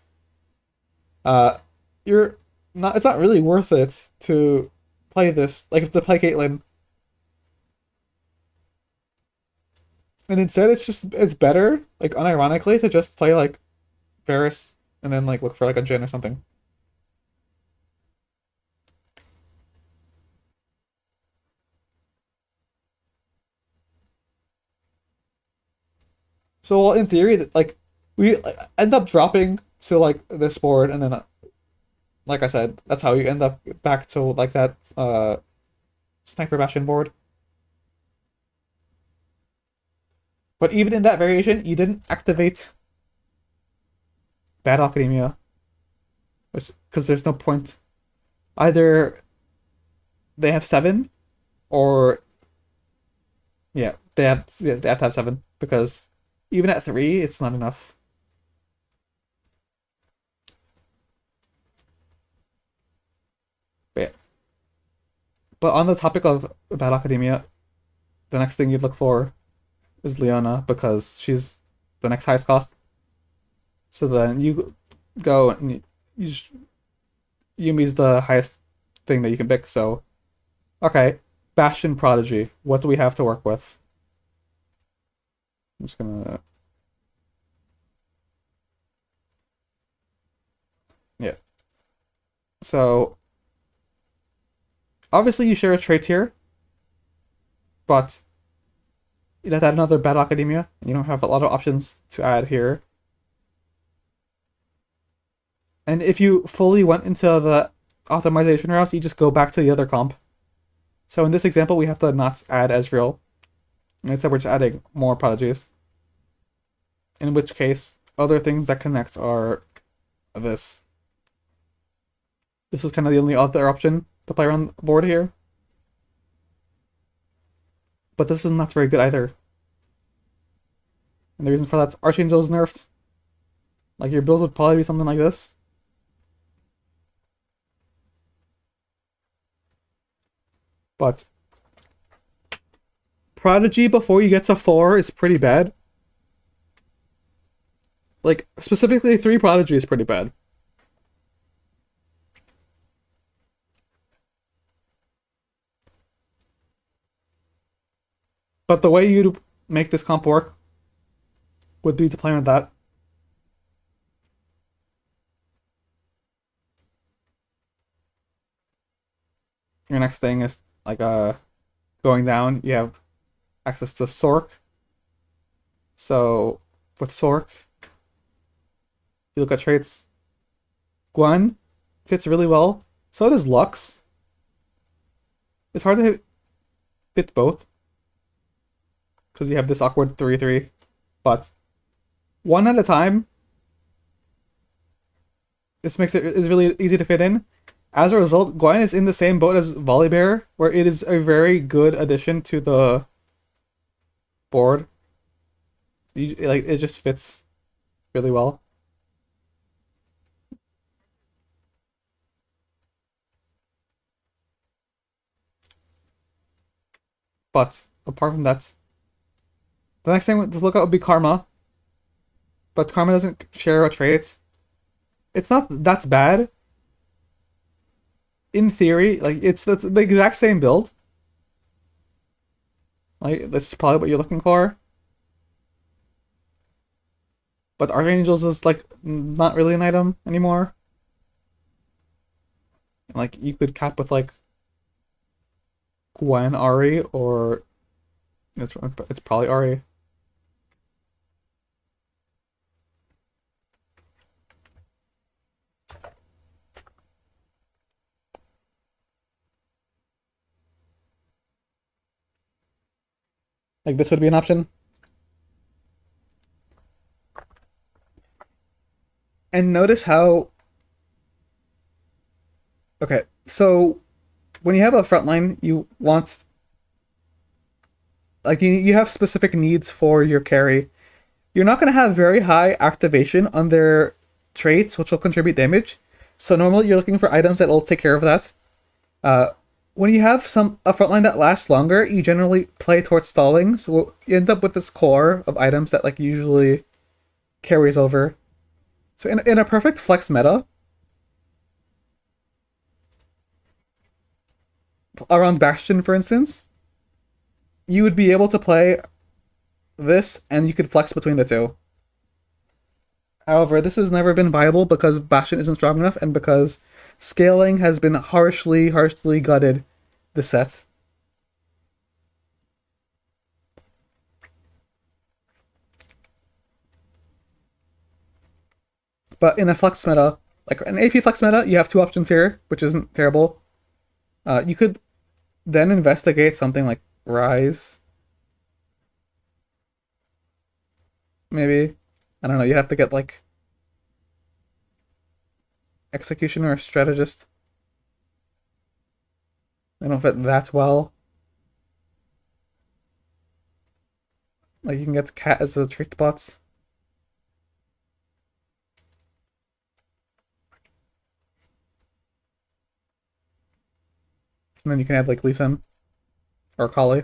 you're not. It's not really worth it to play this. Like, to play Caitlyn. And instead, it's better, like, unironically, to just play, like, Varus, and then, like, look for, like, a Jhin or something. So, well, in theory, like, we end up dropping to, like, this board, and then, like I said, that's how you end up back to, like, that, Sniper Bastion board. But even in that variation, you didn't activate Battle Academia, which because there's no point. Either they have 7, or they have to have 7 because even at 3, it's not enough. But, yeah. But on the topic of Battle Academia, the next thing you'd look for is Leona because she's the next highest cost. So then you go and Yumi's the highest thing that you can pick. So, okay, Bastion Prodigy. What do we have to work with? I'm just gonna, yeah. So obviously you share a trait here, but you'd have to add another Battle Academia. You don't have a lot of options to add here. And if you fully went into the optimization route, you just go back to the other comp. So in this example, we have to not add Ezreal. Instead, we're just adding more Prodigies. In which case, other things that connect are this. This is kind of the only other option to play around the board here. But this is not very good either. And the reason for that's Archangel is nerfed. Like, your build would probably be something like this. But Prodigy before you get to 4 is pretty bad. Like, specifically 3 Prodigy is pretty bad. But the way you'd make this comp work would be to play with that. Your next thing is like going down, you have access to Sork. So with Sork, you look at traits. Gwen fits really well. So does Lux. It's hard to fit both because you have this awkward 3-3, but one at a time, this makes it is really easy to fit in. As a result, Gwen is in the same boat as Volibear, where it is a very good addition to the board. Like, it just fits really well. But apart from that, the next thing to look at would be Karma. But Karma doesn't share a trait. It's not that's bad. In theory, like, it's the exact same build. Like, that's probably what you're looking for. But Archangels is, like, not really an item anymore. Like, you could cap with, like, Gwen, Ari, or it's probably Ari. Like this would be an option. And notice how, okay, so when you have a front line, you want, like, you have specific needs for your carry. You're not going to have very high activation on their traits, which will contribute damage. So normally you're looking for items that will take care of that. Uh, when you have a front line that lasts longer, you generally play towards stalling. So you end up with this core of items that like usually carries over. So in a perfect flex meta, around Bastion, for instance, you would be able to play this and you could flex between the two. However, this has never been viable because Bastion isn't strong enough and because scaling has been harshly gutted this set. But in a flex meta, like an AP flex meta, you have two options here, which isn't terrible. You could then investigate something like Rise. Maybe. I don't know, you'd have to get like Executioner or Strategist. I don't fit that well. Like you can get Cat as a trick bots. And then you can have like Lee Sin or Kali.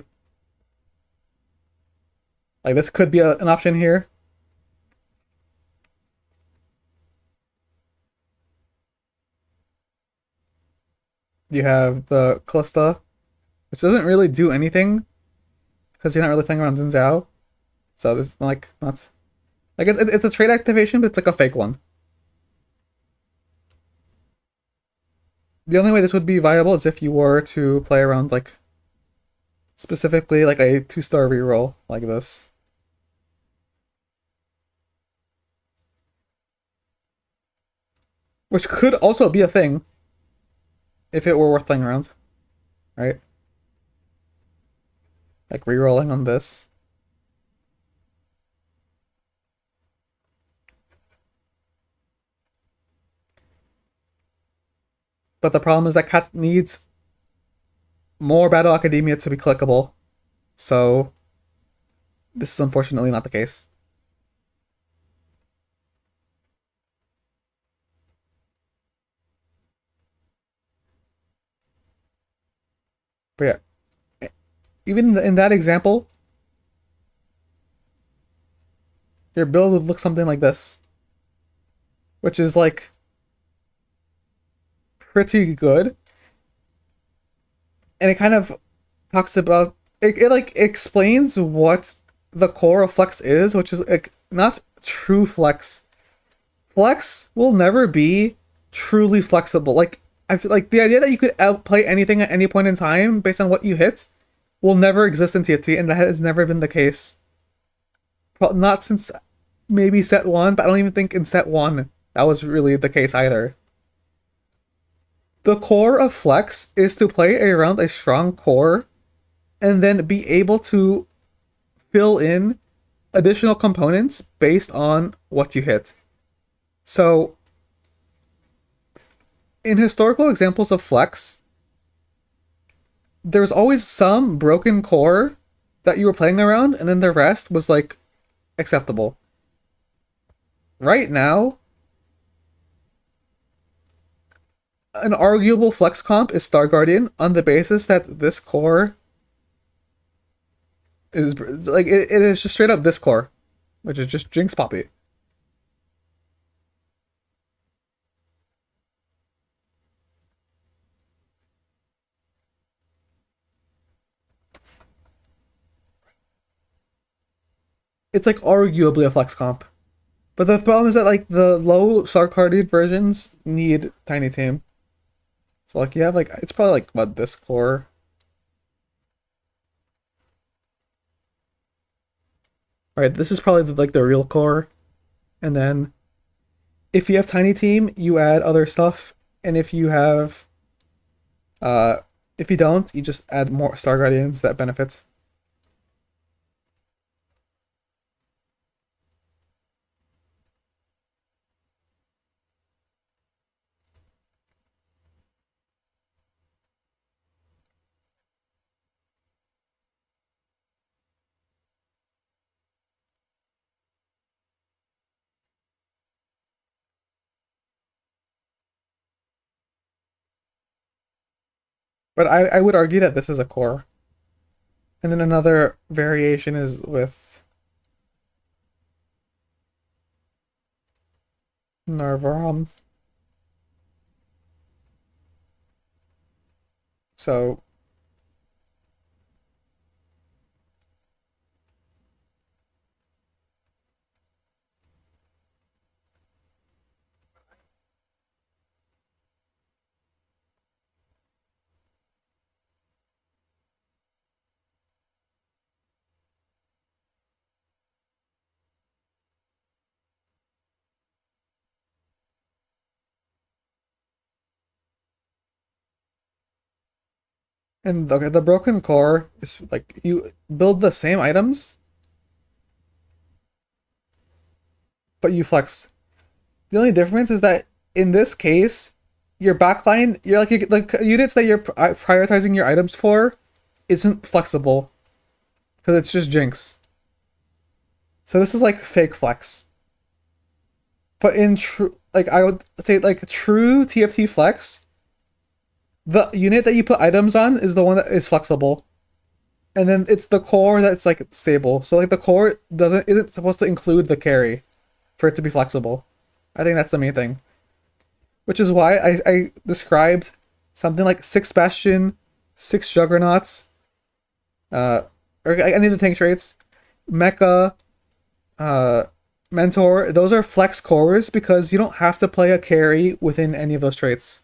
Like this could be an option here. You have the Callista, which doesn't really do anything because you're not really playing around Xin Zhao. So this is like not. I guess it's a trade activation, but it's like a fake one. The only way this would be viable is if you were to play around like specifically like a 2-star reroll like this. Which could also be a thing if it were worth playing around, right? Like rerolling on this. But the problem is that Cat needs more Battle Academia to be clickable. So this is unfortunately not the case. But yeah, even in that example, your build would look something like this, which is like pretty good. And it kind of talks about it like explains what the core of flex is, which is like not true flex. Flex will never be truly flexible. Like I feel like the idea that you could outplay anything at any point in time based on what you hit will never exist in TFT, and that has never been the case. Not since maybe set one, but I don't even think in set one that was really the case either. The core of flex is to play around a strong core and then be able to fill in additional components based on what you hit. So, in historical examples of flex, there's always some broken core that you were playing around, and then the rest was like acceptable. Right now, an arguable flex comp is Star Guardian on the basis that this core is like it is just straight up this core, which is just Jinx Poppy. It's like arguably a flex comp. But the problem is that like the low Star Guardian versions need Tiny Team. So like you have like it's probably like what this core. Alright, this is probably like the real core. And then if you have Tiny Team, you add other stuff. And if you have if you don't, you just add more Star Guardians that benefit. But I would argue that this is a core. And then another variation is with Narvaram. So and okay, the broken core is like you build the same items, but you flex. The only difference is that in this case, your backline, you're like units that you're prioritizing your items for, isn't flexible because it's just Jinx. So this is like fake flex. But in true, like I would say, like true TFT flex, the unit that you put items on is the one that is flexible, and then it's the core that's like stable. So like the core doesn't isn't supposed to include the carry for it to be flexible. I think that's the main thing, which is why I described something like six Bastion, six Juggernauts, uh, or any of the tank traits, Mecha, uh, Mentor. Those are flex cores because you don't have to play a carry within any of those traits.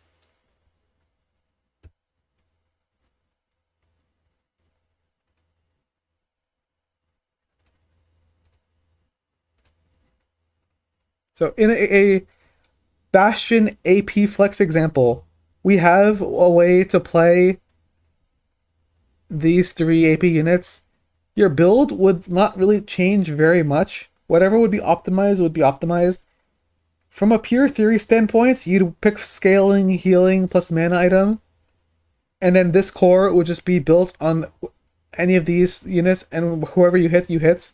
So in a Bastion AP flex example, we have a way to play these three AP units. Your build would not really change very much. Whatever would be optimized would be optimized. From a pure theory standpoint, you'd pick scaling, healing, plus mana item, and then this core would just be built on any of these units, and whoever you hit, you hit.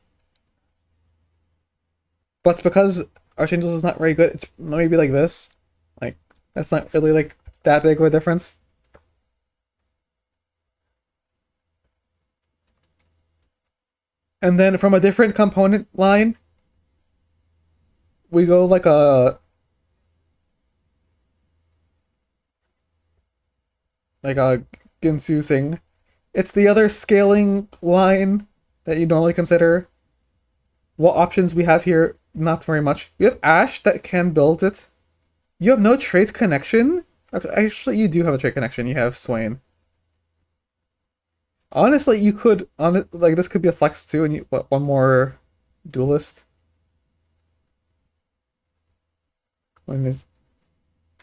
But because Archangels is not very good, it's maybe like this. Like, that's not really like that big of a difference. And then from a different component line, we go like a Ginsu thing. It's the other scaling line that you normally consider. What options we have here? Not very much. We have Ash that can build it. You have no trait connection. Actually, you do have a trait connection. You have Swain. Honestly, you could on it like this could be a flex too, and you what one more duelist. When is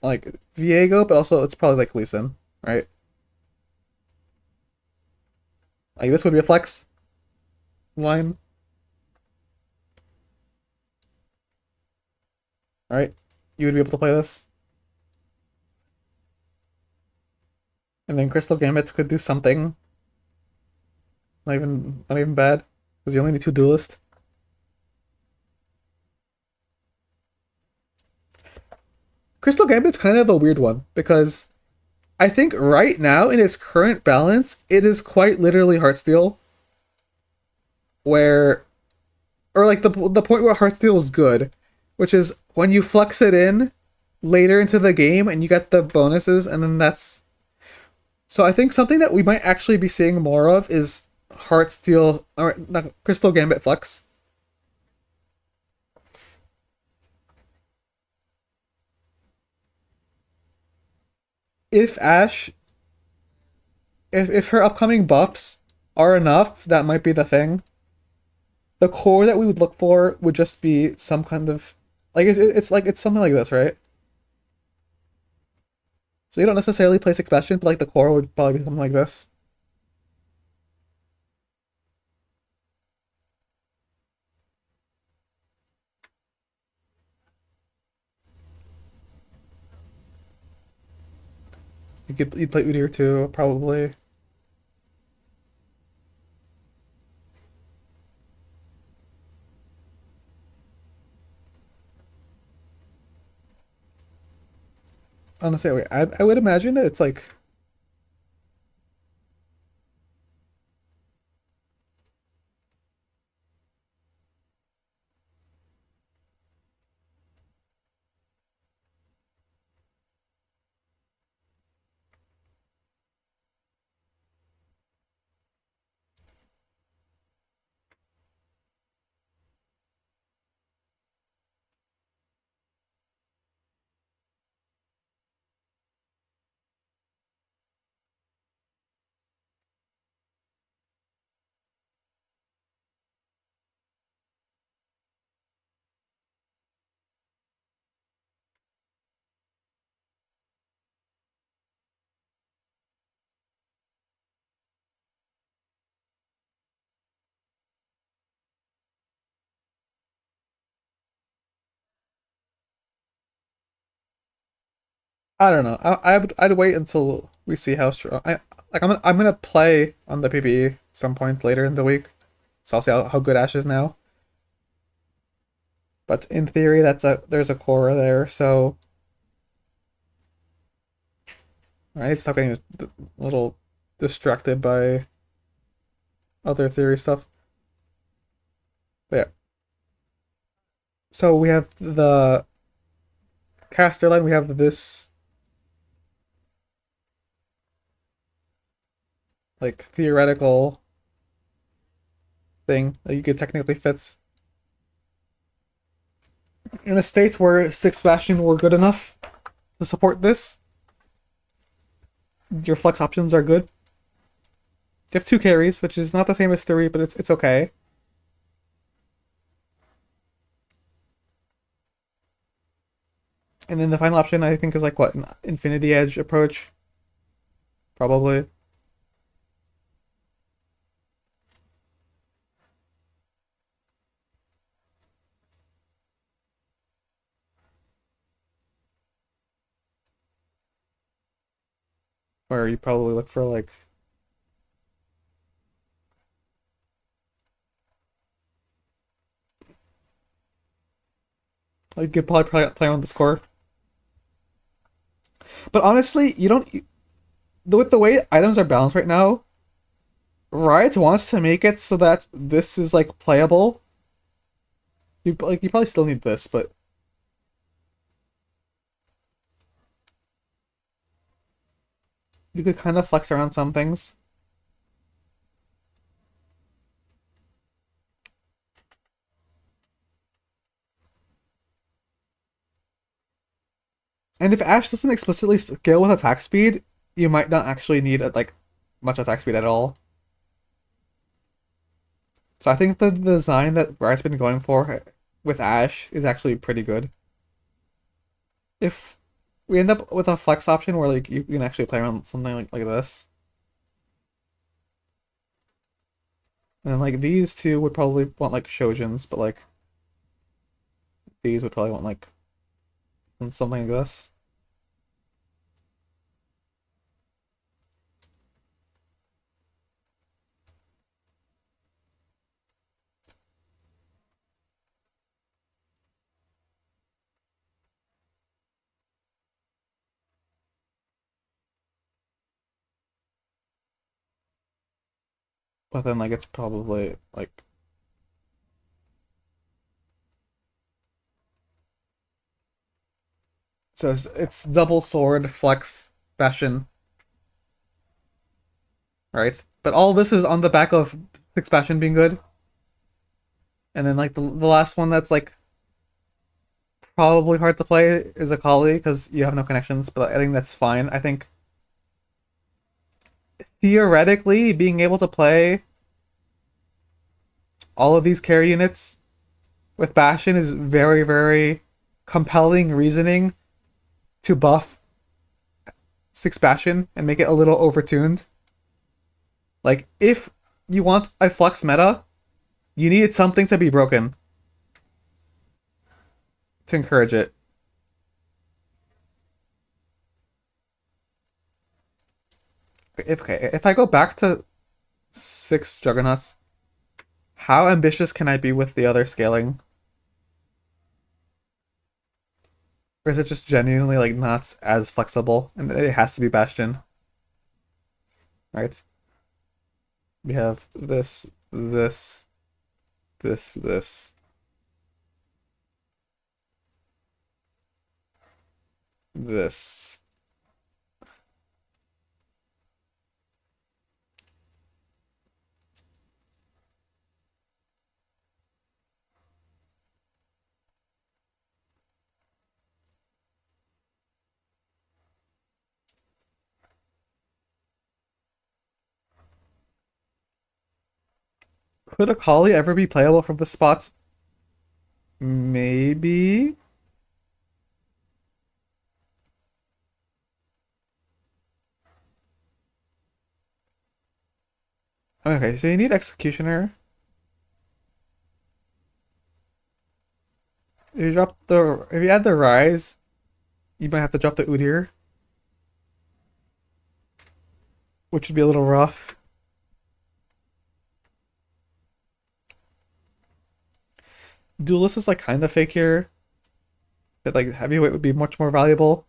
like Viego, but also it's probably like Lee Sin, right? Like this would be a flex line, right? You would be able to play this, and then Crystal Gambit could do something. Not even bad, because you only need two duelists. Crystal Gambit's kind of a weird one because I think right now in its current balance, it is quite literally Heartsteel, where or like the point where Heartsteel is good, which is when you flex it in later into the game and you get the bonuses, and then that's so I think something that we might actually be seeing more of is Heartsteel or not, Crystal Gambit flex. If Ash, if her upcoming buffs are enough, that might be the thing. The core that we would look for would just be some kind of like it's like it's something like this, right? So you don't necessarily play six Bastion, but like the core would probably be something like this. You'd play Udyr too, probably. Honestly, wait, I would imagine that it's like I don't know. I'd wait until we see how strong. I'm gonna play on the PvE some point later in the week, so I'll see how good Ash is now. But in theory, there's a core there, so I need to stop getting a little distracted by other theory stuff. But yeah, so we have the caster line. We have this like theoretical thing that you could technically fit in a state where six Bastion were good enough to support this. Your flex options are good. You have two carries, which is not the same as three, but it's okay. And then the final option I think is like what, an Infinity Edge approach, probably. Where you probably look for like you could probably play on the score. But honestly, you don't with the way items are balanced right now. Riot wants to make it so that this is like playable. You probably still need this, but you could kind of flex around some things. And if Ash doesn't explicitly scale with attack speed, you might not actually need like much attack speed at all. So I think the design that Riot's been going for with Ash is actually pretty good. If we end up with a flex option where like you can actually play around something like this, and then like these two would probably want like Shojins, but like these would probably want like something like this. But then like it's probably like so it's double sword flex Bastion, right? But all this is on the back of six Bastion being good. And then like the last one that's like probably hard to play is Akali because you have no connections, but I think that's fine. I think theoretically being able to play all of these carry units with Bastion is very, very compelling reasoning to buff six Bastion and make it a little overtuned. Like if you want a flex meta, you need something to be broken to encourage it. If I go back to six Juggernauts, how ambitious can I be with the other scaling? Or is it just genuinely like not as flexible and it has to be Bastion, right? We have this, this. Could Akali ever be playable from this spot? Maybe. Okay, so you need Executioner. If you add the Rise, you might have to drop the Udyr. which would be a little rough. Duelist is like kind of fake here. But like heavyweight would be much more valuable.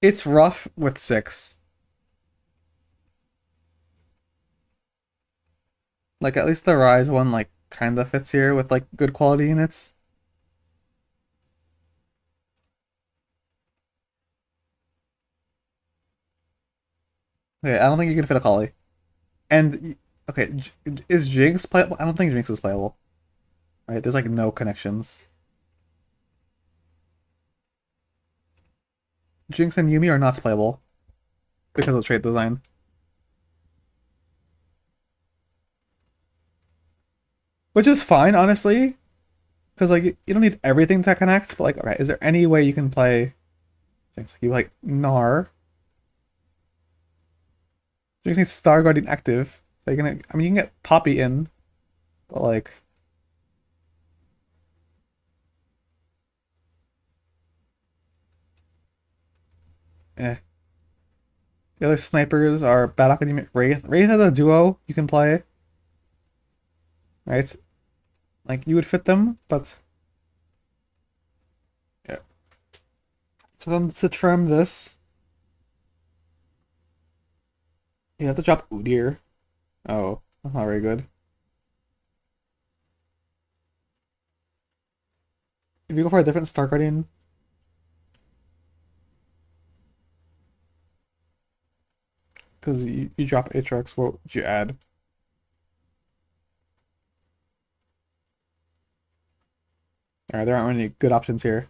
It's rough with six. Like at least the Rise one like kind of fits here with like good quality units. Okay, I don't think you can fit a Collie. And okay, is Jinx playable? I don't think Jinx is playable. Right? There's like no connections. Jinx and Yumi are not playable because of trait design. Which is fine, honestly, because like you don't need everything to connect. But like, okay, is there any way you can play Jinx? You like Gnar. Jinx needs Star Guardian active. So you're gonna. I mean, you can get Poppy in, but like, eh. The other snipers are Battle Academy Wraith. Wraith has a duo you can play, right? Like you would fit them, but yeah. So then to trim this, you have to drop Udyr. Oh, that's not very good. If you go for a different Star Guardian, because you drop Aatrox, what would you add? Alright, there aren't any good options here.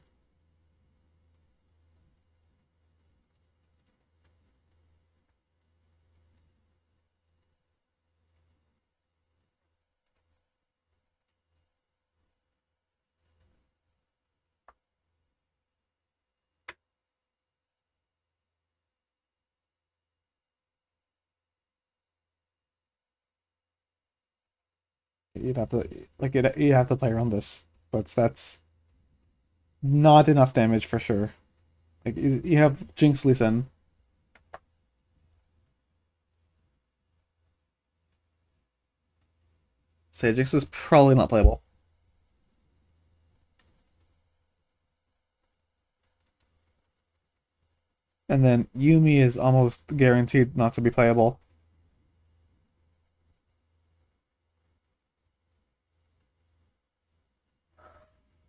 You'd have to like you have to play around this, but that's not enough damage for sure. Like you have Jinx Lee Sin. So Jinx is probably not playable. And then Yumi is almost guaranteed not to be playable.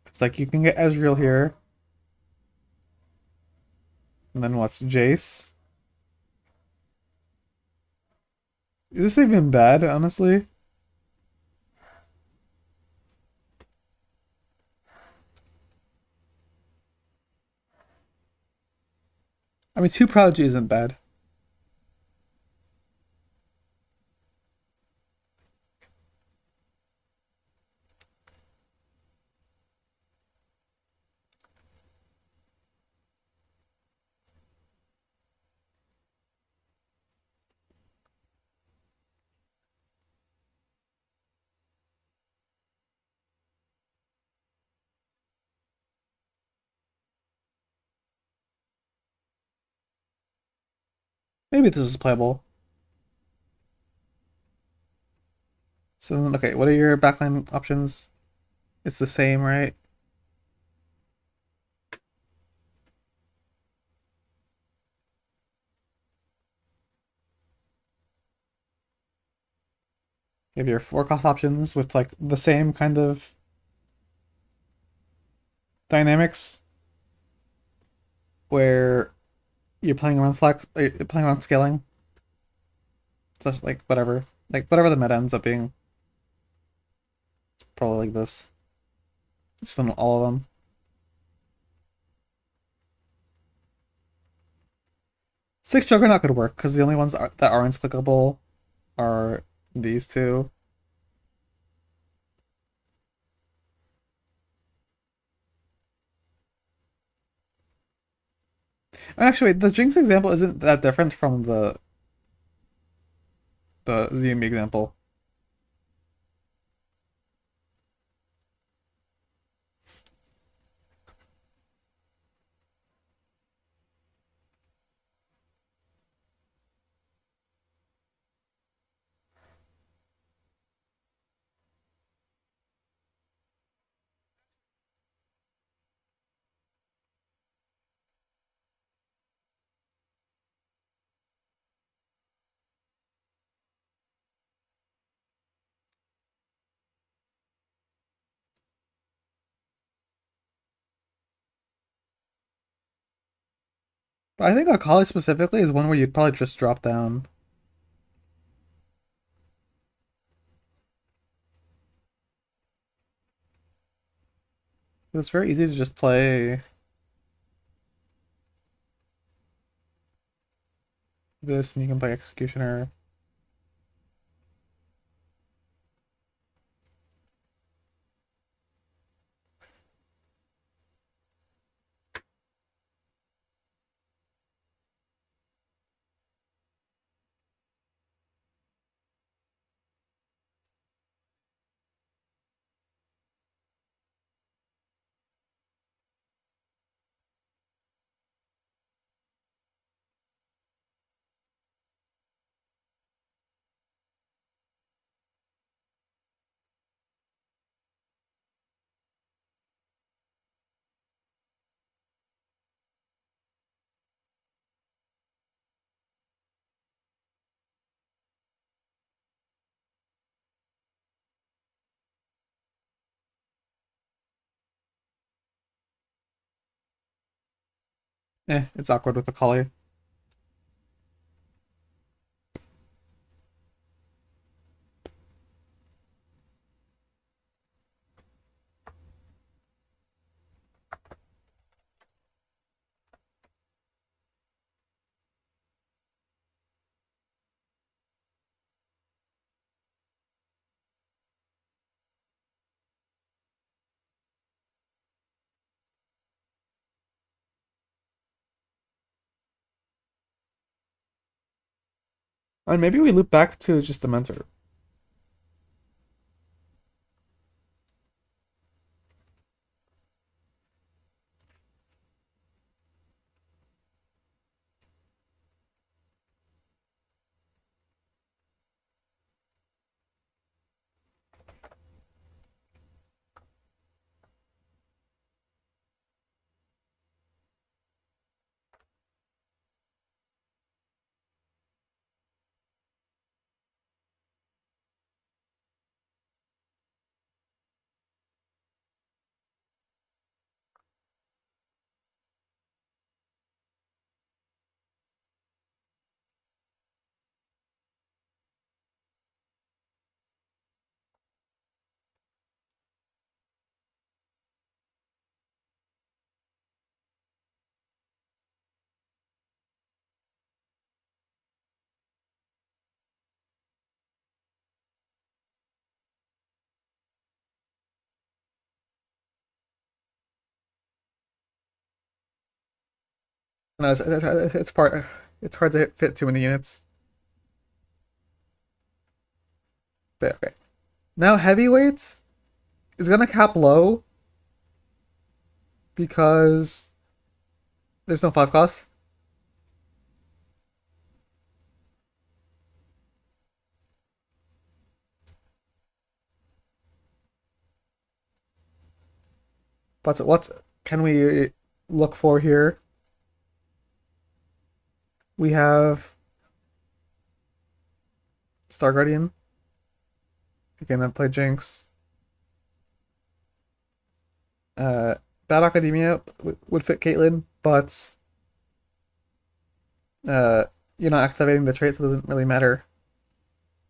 It's like you can get Ezreal here, and then what's Jace? Is this even bad, honestly? I mean, two Prodigy isn't bad. Maybe this is playable. So okay, what are your backline options? It's the same, right? You have your four cost options with like the same kind of dynamics where you're playing around flex, you're playing around scaling, just like whatever the meta ends up being. Probably like this, just on all of them. Six Juggernaut could work because the only ones that aren't clickable are these two. Actually, wait, the Jinx example isn't that different from the ZMB example. But I think Akali specifically is one where you'd probably just drop down. It's very easy to just play this and you can play Executioner. It's awkward with Akali. And maybe we loop back to just the Mentor. No, it's hard to fit too many units. But okay. Now heavyweight is gonna cap low because there's no 5 cost. But what can we look for here? We have Star Guardian. Again, I play Jinx. Uh, Bad Academia would fit Caitlyn, but uh, you're not activating the trait, so it doesn't really matter.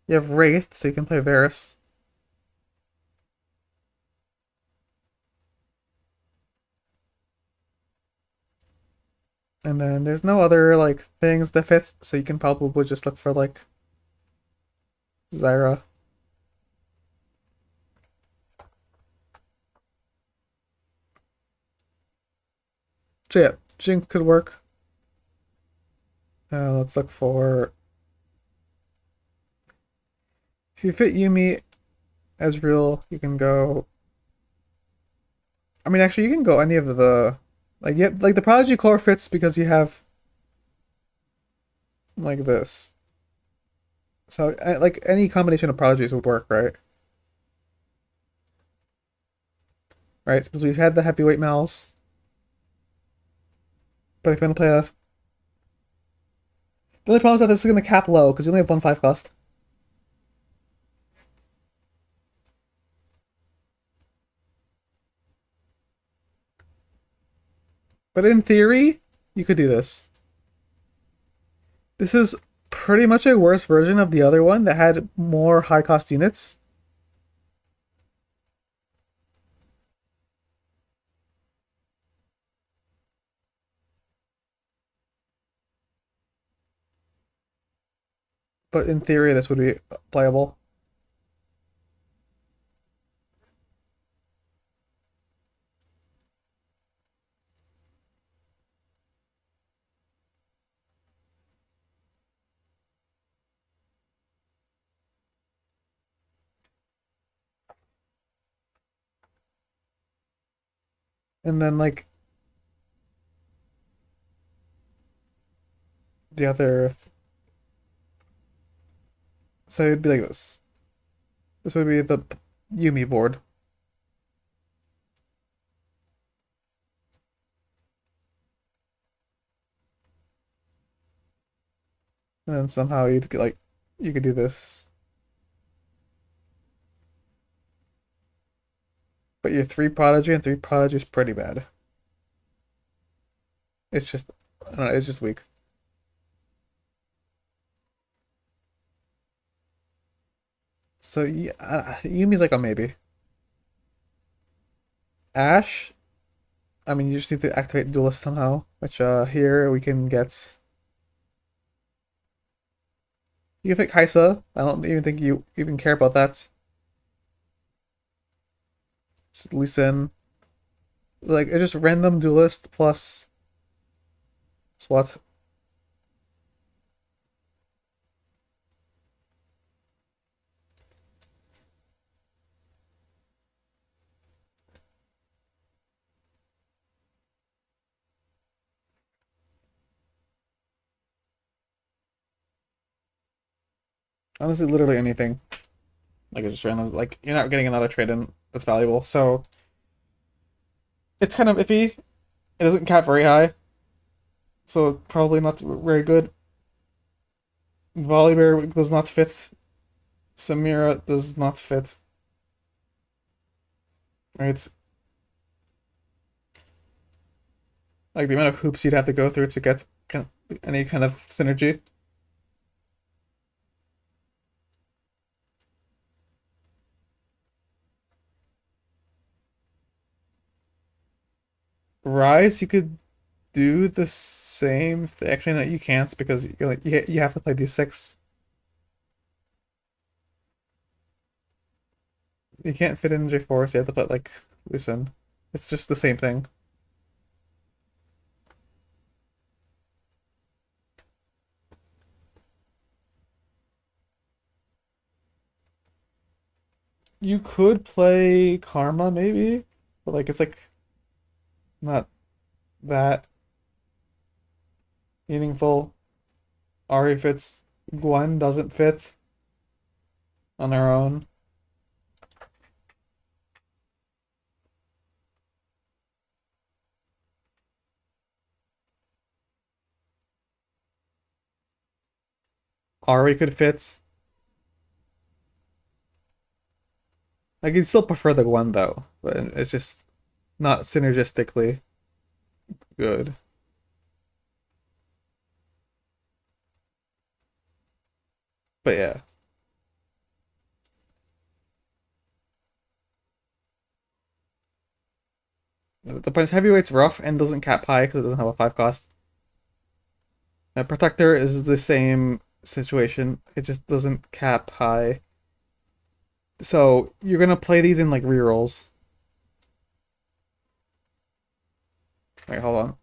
You have Wraith, so you can play Varus. And then there's no other like things that fit, so you can probably just look for like Zyra. So yeah, Jinx could work. Let's look for if you fit Yumi as real, you can go. I mean, actually, you can go any of the like yeah, like the Prodigy core fits because you have like this. So like any combination of Prodigies would work, right? Right? Because we've had the heavyweight Mals, but if you want to play a, the only problem is that this is going to cap low because you only have 1/5 cost. But in theory, you could do this. This is pretty much a worse version of the other one that had more high cost units. But in theory, this would be playable. And then like the other, so it'd be like this. This would be the Yumi board, and then somehow you'd get, like you could do this. But your three Prodigy and three Prodigy is pretty bad. It's just, I don't know, it's just weak. So yeah, Yumi's like a maybe. Ash, I mean, you just need to activate Duelist somehow, which here we can get. You can pick Kaisa. I don't even think you even care about that. Just Lee Sin. Like, it's just random Duelist plus SWAT. Honestly, literally anything. Like, it's just random. Like, you're not getting another trade in that's valuable. So, it's kind of iffy. It doesn't cap very high. So, probably not very good. Volibear does not fit. Samira does not fit. Right? Like, the amount of hoops you'd have to go through to get any kind of synergy. Rise, you could do the same. Actually, no, you can't because you're like you have to play these six. You can't fit in J4, so you have to put like listen. It's just the same thing. You could play Karma maybe, but like it's like not that meaningful. Ari fits. Gwen doesn't fit on her own. Ari could fit. I could still prefer the Gwen though, but it's just not synergistically good. But yeah, the point is heavyweight's rough and doesn't cap high because it doesn't have a 5 cost. Protector is the same situation. It just doesn't cap high. So you're gonna play these in like rerolls. Wait, hold on.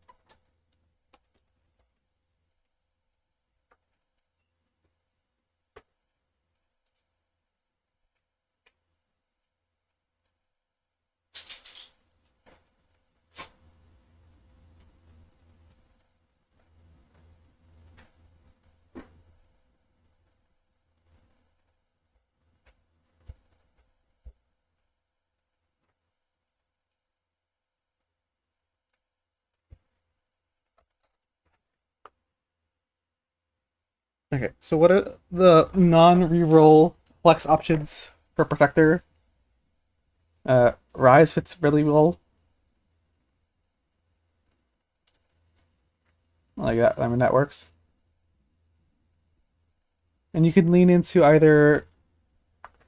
Okay, so what are the non-reroll flex options for Protector? Rise fits really well. Like that, I mean that works. And you can lean into either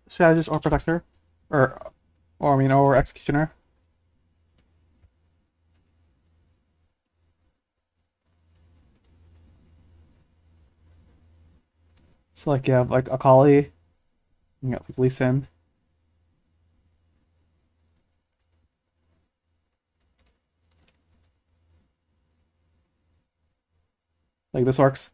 strategist or protector, or I mean, or executioner. So like you have like Akali, you got like Lee Sin. Like this works.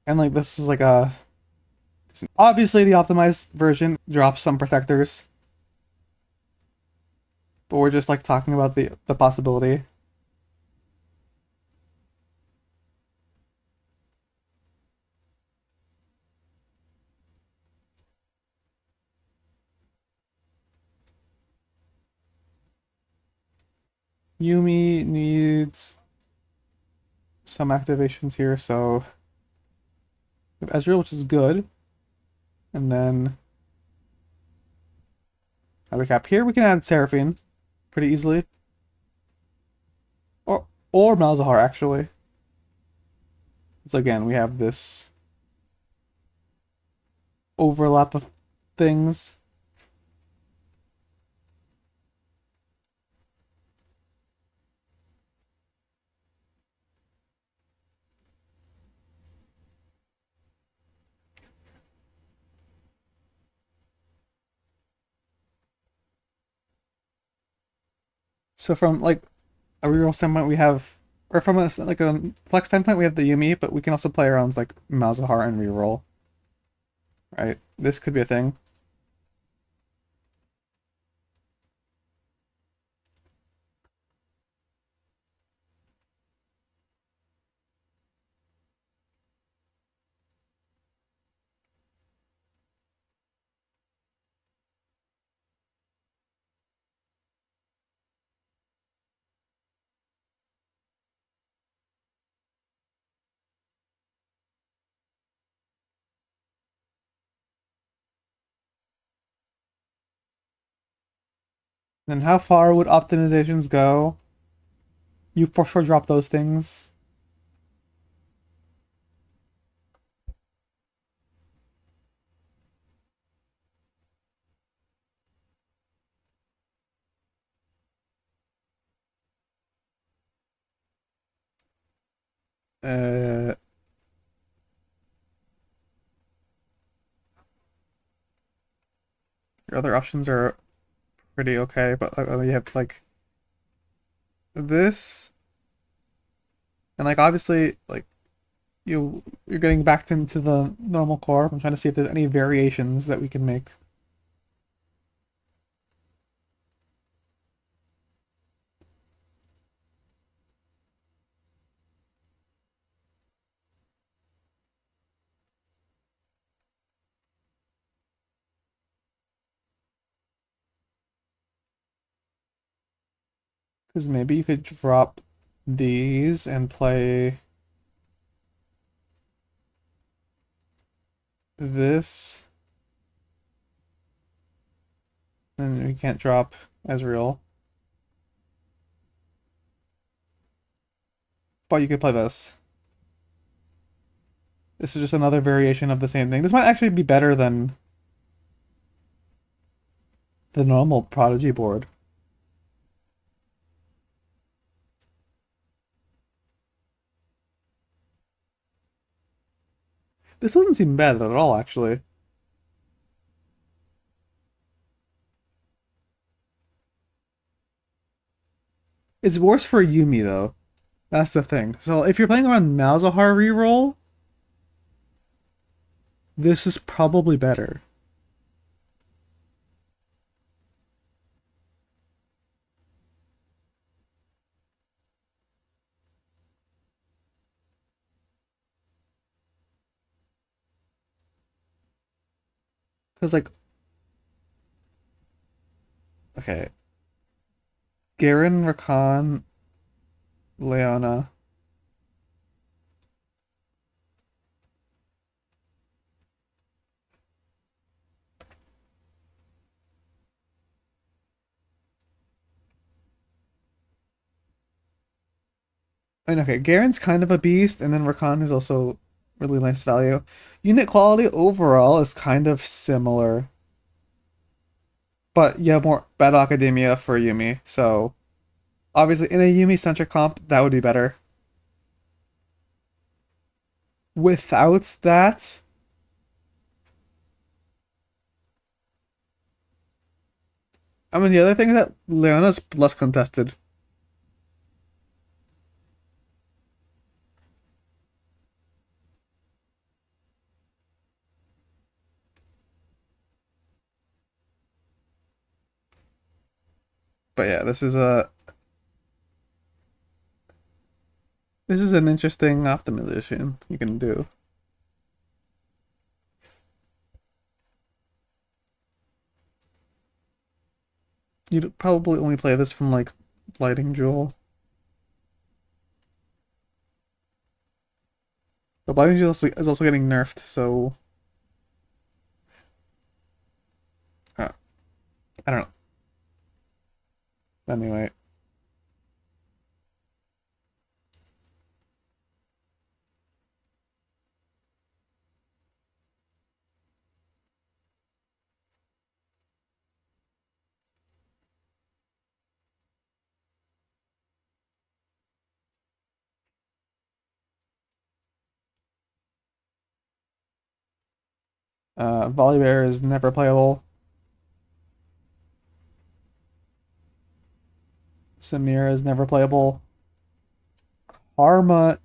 And like this is like a obviously the optimized version drops some protectors, but we're just like talking about the possibility. Yumi needs some activations here, so we have Ezreal, which is good, and then how we cap here we can add Seraphine pretty easily, or Malzahar actually. So again, we have this overlap of things. So from like a reroll standpoint, we have, or from a like a flex standpoint, we have the Yumi, but we can also play around like Malzahar and reroll. Right, this could be a thing. And how far would optimizations go? You for sure drop those things. Uh, your other options are pretty okay, but you have like this, and like obviously like you're getting back into the normal core. I'm trying to see if there's any variations that we can make. Because maybe you could drop these and play this, and we can't drop Ezreal. But you could play this. This is just another variation of the same thing. This might actually be better than the normal Prodigy board. This doesn't seem bad at all, actually. It's worse for Yumi, though. That's the thing. So if you're playing around Malzahar reroll, this is probably better. Because, like, okay, Garen, Rakan, Leona. I mean, okay, Garen's kind of a beast, and then Rakan is also really nice value. Unit quality overall is kind of similar, but you have more Battle Academia for Yumi, so obviously in a Yumi-centric comp, that would be better. Without that, I mean, the other thing is that Leona's less contested. But yeah, this is an interesting optimization you can do. You'd probably only play this from like Lighting Jewel. But Lighting Jewel is also getting nerfed, so uh, I don't know. Anyway, Volibear is never playable. Samira is never playable. Karma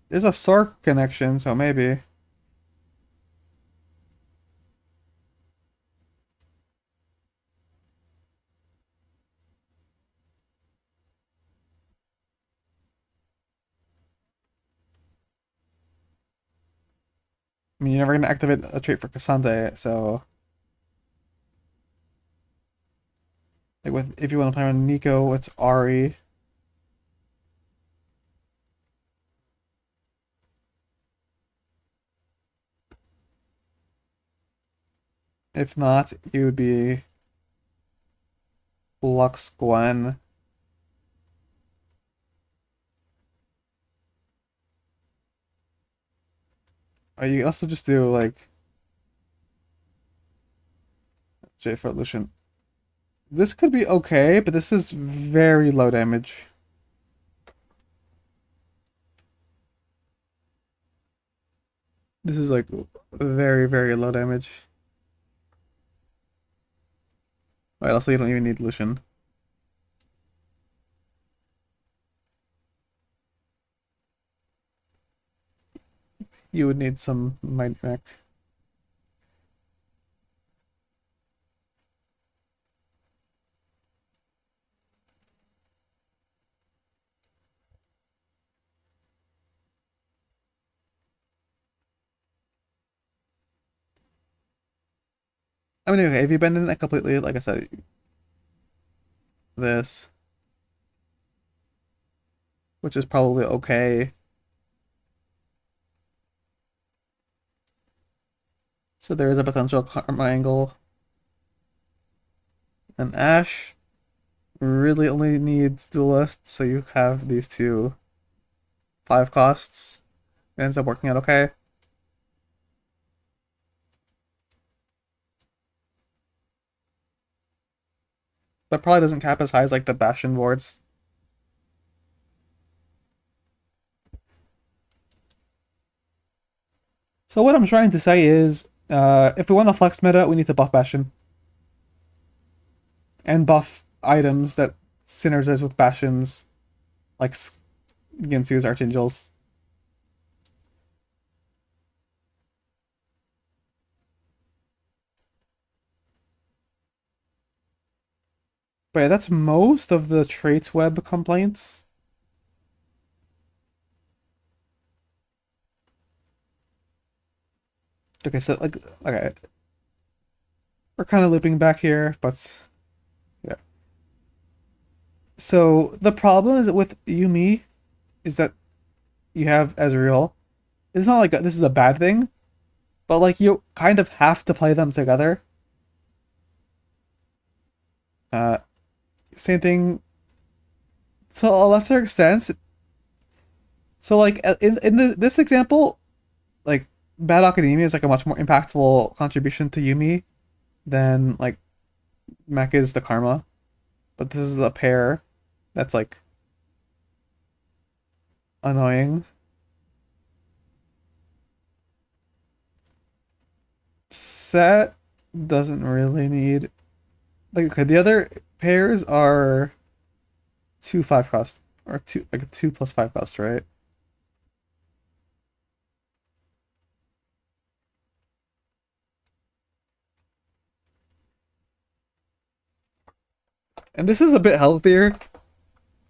is a Sork connection, so maybe. I mean, you're never gonna activate a trait for Cassandre, so like with if you want to play on Nico, it's Ari. If not, it would be Lux Gwen. Or you can also just do like J for Lucian. This could be okay, but this is very low damage. This is like very, very low damage. Right, also you don't even need Lucian. You would need some Might Mech. I mean, okay, if you bend in it completely, like I said, this, which is probably okay. So there is a potential karma angle. And Ash really only needs Duelist, so you have these two 5 costs. It ends up working out okay. But probably doesn't cap as high as like the Bastion wards. So what I'm trying to say is, if we want to flex meta, we need to buff Bastion and buff items that synergize with Bastions, like Ginsu's Archangels. But yeah, that's most of the traits web complaints. Okay, so like, okay, we're kind of looping back here, but yeah. So the problem is with Yumi is that you have Ezreal. It's not like this is a bad thing, but like you kind of have to play them together. Uh, Same thing to a lesser extent. So like this example, like Bad Academia is like a much more impactful contribution to Yumi than like Mech is the Karma. But this is a pair that's like annoying. Set doesn't really need like okay, the other pairs are 2 5 cost or two like a 2 plus 5 cost, right? And this is a bit healthier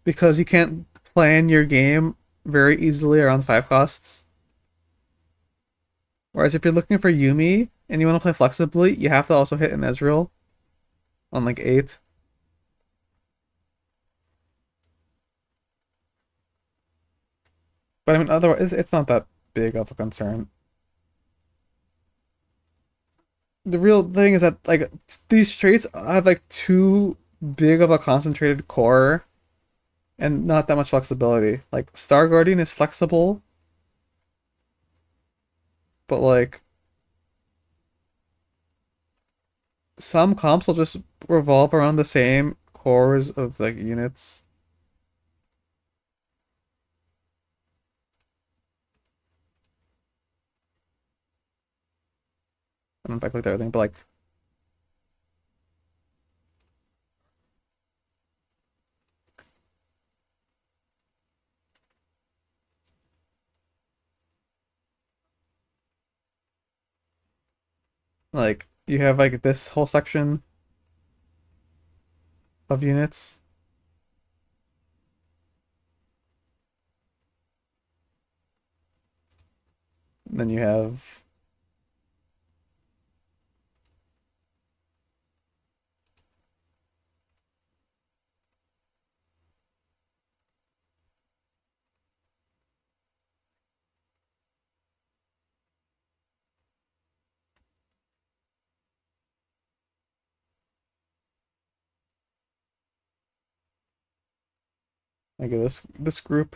because you can't plan your game very easily around 5 costs. Whereas if you're looking for Yumi and you want to play flexibly, you have to also hit an Ezreal on like 8. But I mean, otherwise, it's not that big of a concern. The real thing is that like these traits have like too big of a concentrated core and not that much flexibility. Like Star Guardian is flexible, but like some comps will just revolve around the same cores of like units. I don't know if I clicked everything, but like you have like this whole section of units. And then you have like this group.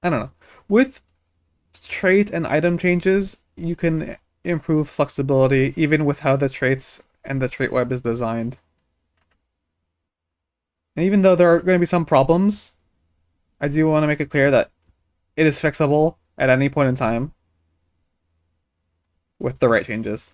I don't know. With trait and item changes, you can improve flexibility even with how the traits and the trait web is designed. And even though there are going to be some problems, I do want to make it clear that it is fixable at any point in time with the right changes.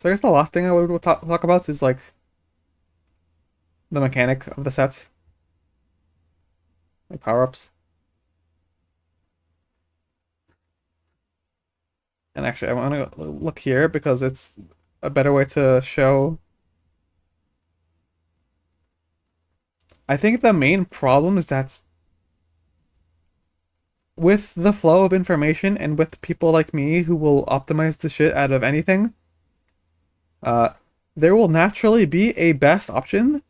So I guess the last thing I would talk about is like the mechanic of the sets, like power-ups. And actually, I want to look here because it's a better way to show. I think the main problem is that with the flow of information and with people like me who will optimize the shit out of anything, uh, there will naturally be a best option,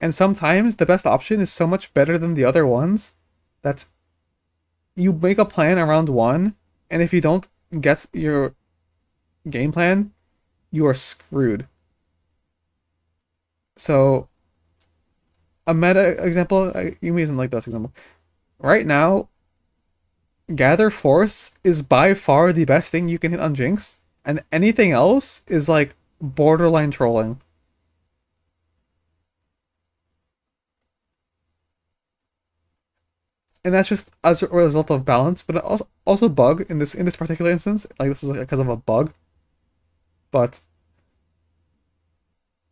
and sometimes the best option is so much better than the other ones that you make a plan around one, and if you don't get your game plan, you are screwed. So a meta example, Yumi isn't like best example. Right now, Gather Force is by far the best thing you can hit on Jinx, and anything else is like borderline trolling. And that's just as a result of balance, but also bug in this particular instance. Like this is like because of a bug, but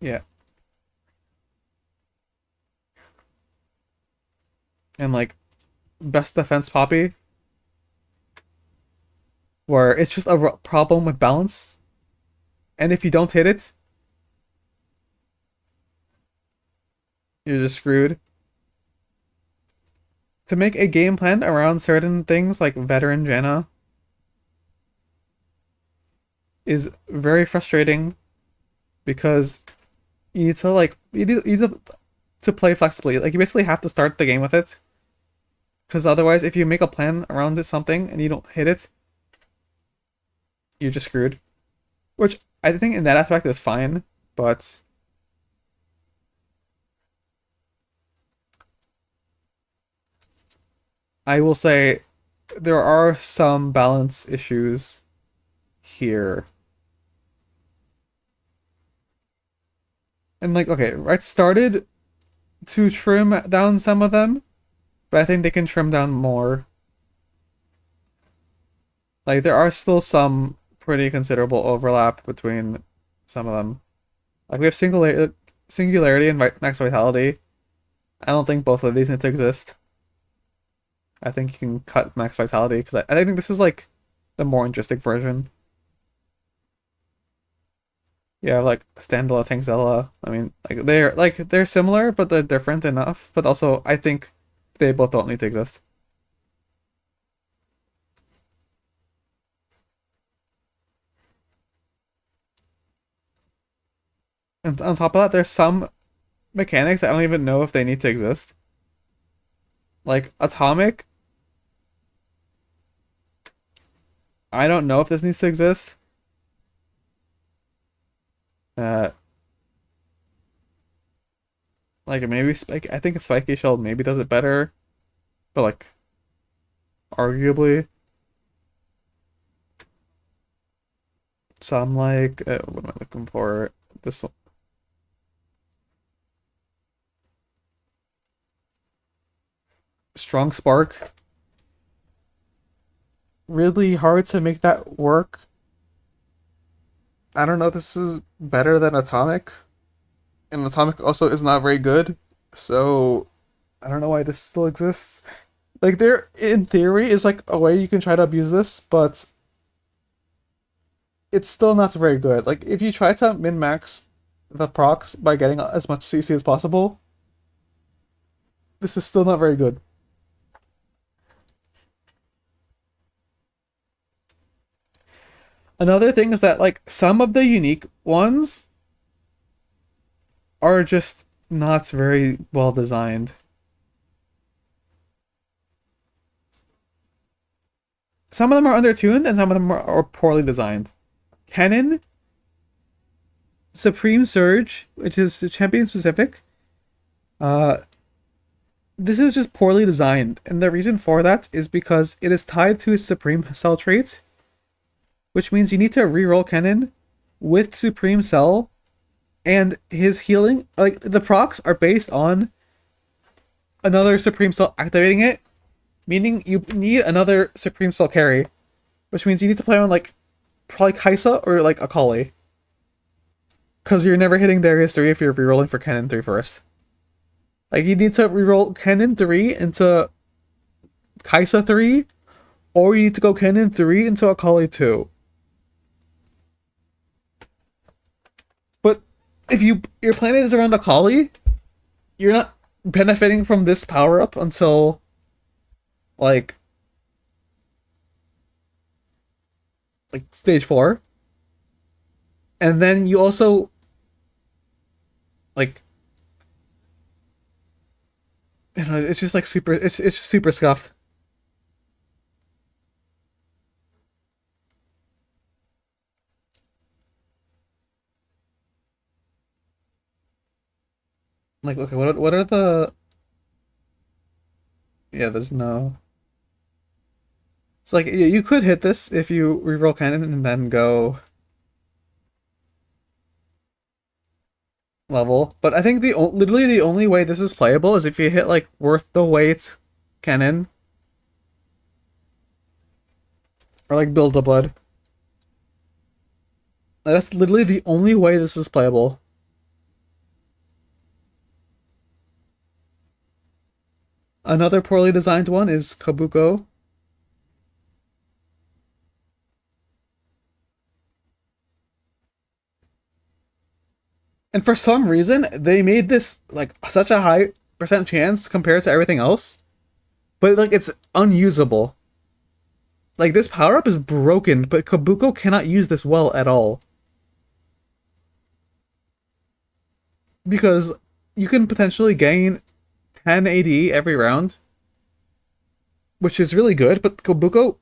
yeah, and like best defense Poppy, where it's just a problem with balance, and if you don't hit it, you're just screwed. To make a game plan around certain things like veteran Janna is very frustrating because you need to like you need to play flexibly. Like you basically have to start the game with it, because otherwise, if you make a plan around it, something and you don't hit it, you're just screwed. Which I think in that aspect is fine, but I will say there are some balance issues here. And like, okay, I started to trim down some of them, but I think they can trim down more. Like there are still some pretty considerable overlap between some of them. Like we have singularity and max vitality. I don't think both of these need to exist. I think you can cut max vitality because I think this is like the more interesting version. Yeah, like Standala, Tankzilla. I mean, they're similar, but they're different enough. But also, I think they both don't need to exist. And on top of that, there's some mechanics I don't even know if they need to exist. Like Atomic, I don't know if this needs to exist. Uh, like maybe Spike. I think Spiky Shell maybe does it better, but like arguably, some like what am I looking for? This one. Strong Spark. Really hard to make that work. I don't know if this is better than Atomic. And Atomic also is not very good. So I don't know why this still exists. Like there in theory is like a way you can try to abuse this, but it's still not very good. Like if you try to min-max the procs by getting as much CC as possible, this is still not very good. Another thing is that like some of the unique ones are just not very well designed. Some of them are undertuned and some of them are poorly designed. Kennen, Supreme Surge, which is champion specific, uh, this is just poorly designed. And the reason for that is because it is tied to his Supreme Cell trait, which means you need to reroll Kennen with Supreme Cell, and his healing, like the procs are based on another Supreme Cell activating it, meaning you need another Supreme Cell carry, which means you need to play on like probably Kaisa or like Akali. Because you're never hitting Darius 3 if you're rerolling for Kennen 3 first. Like you need to reroll Kennen 3 into Kaisa 3, or you need to go Kennen 3 into Akali 2. But if your planet is around Akali, you're not benefiting from this power up until like stage 4. And then you also like you know, it's just like super it's just super scuffed. Like okay, what are the yeah, there's no. So like you could hit this if you reroll cannon and then go level, but I think literally the only way this is playable is if you hit like worth the wait cannon or like build a blood. That's literally the only way this is playable. Another poorly designed one is Kabuko. And for some reason, they made this like such a high percent chance compared to everything else, but like it's unusable. Like this power up is broken, but Kabuko cannot use this well at all because you can potentially gain 10 AD every round, which is really good. But Kabuko,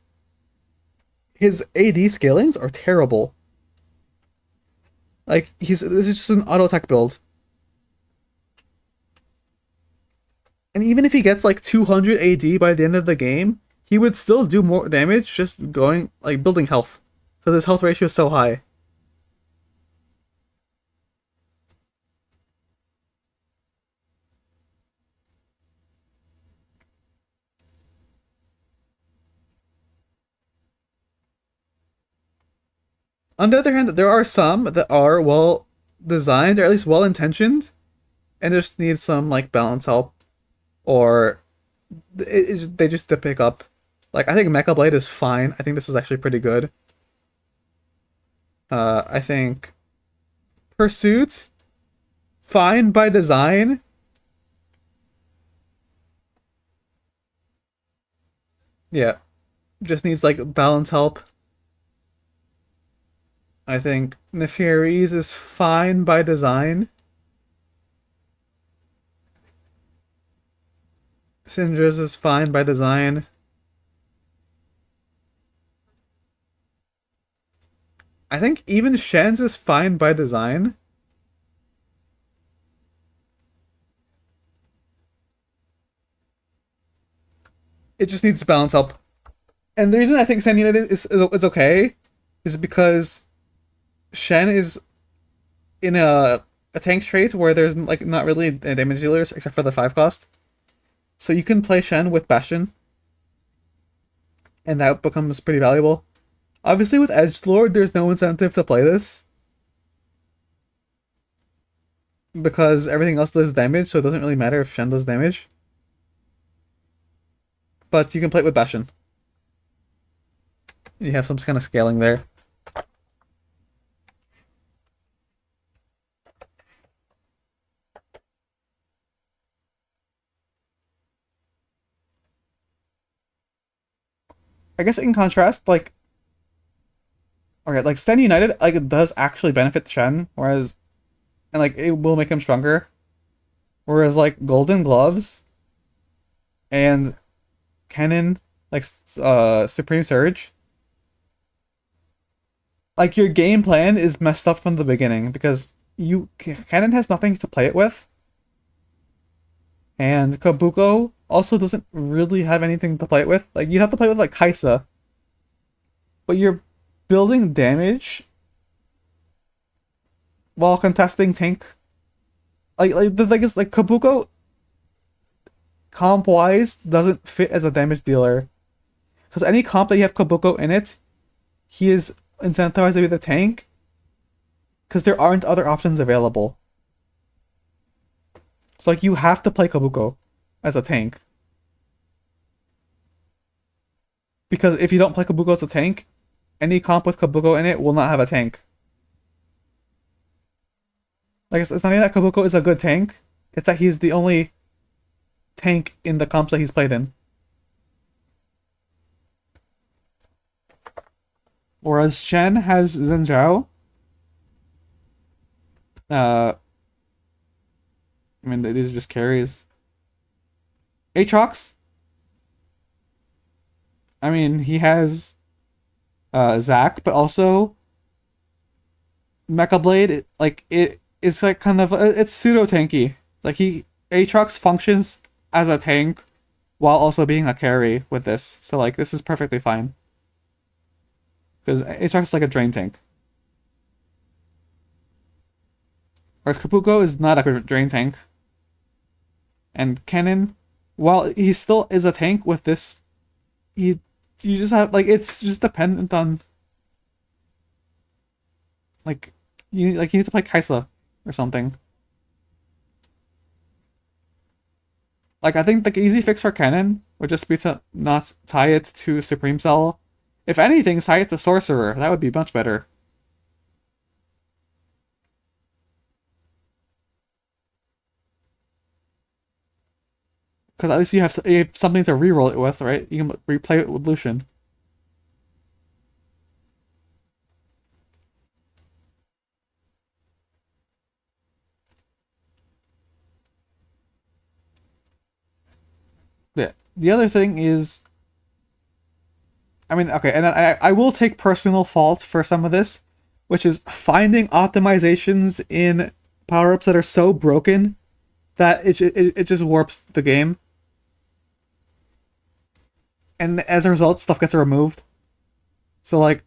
his AD scalings are terrible. Like this is just an auto attack build. And even if he gets like 200 AD by the end of the game, he would still do more damage just going like building health. So his health ratio is so high. On the other hand, there are some that are well designed or at least well intentioned, and just need some like balance help, or they just to pick up. Like I think Mecha Blade is fine. I think this is actually pretty good. I think Pursuit, fine by design. Yeah, just needs like balance help. I think Nefari's is fine by design. Syndra's is fine by design. I think even Shen's is fine by design. It just needs balance help. And the reason I think San United is okay is because Shen is in a tank trait where there's like not really damage dealers except for the 5 cost. So you can play Shen with Bastion, and that becomes pretty valuable. Obviously, with Edgelord, there's no incentive to play this because everything else does damage, so it doesn't really matter if Shen does damage. But you can play it with Bastion. You have some kind of scaling there. I guess in contrast, like okay, like Stand United, like it does actually benefit Shen, whereas and like it will make him stronger. Whereas like Golden Gloves and Cannon, like Supreme Surge, like your game plan is messed up from the beginning because Cannon has nothing to play it with, and Kabuko also doesn't really have anything to play it with. Like you'd have to play with like Kaisa, but you're building damage while contesting tank. Like the thing is like Kabuko comp wise doesn't fit as a damage dealer because any comp that you have Kabuko in it, he is incentivized to be the tank because there aren't other options available. So like you have to play Kabuko as a tank because if you don't play Kabuko as a tank, any comp with Kabuko in it will not have a tank. Like it's not even that Kabuko is a good tank; it's that he's the only tank in the comps that he's played in. Whereas Shen has Zhenjiao. I mean, these are just carries. Aatrox. I mean, he has Zac, but also Mecha Blade. Like it's like kind of it's pseudo tanky. Like Aatrox functions as a tank while also being a carry with this. So like this is perfectly fine because Aatrox is like a drain tank. Whereas Kabuko is not a drain tank. And Cannon, while he still is a tank with this, you just have like it's just dependent on like you need to play Kaisa or something. Like I think the easy fix for Cannon would just be to not tie it to Supreme Cell. If anything, tie it to Sorcerer. That would be much better. Because at least you have something to reroll it with, right? You can replay it with Lucian. Yeah. The other thing is, I mean, okay, and I will take personal fault for some of this, which is finding optimizations in power ups that are so broken that it just warps the game, and as a result, stuff gets removed. So like,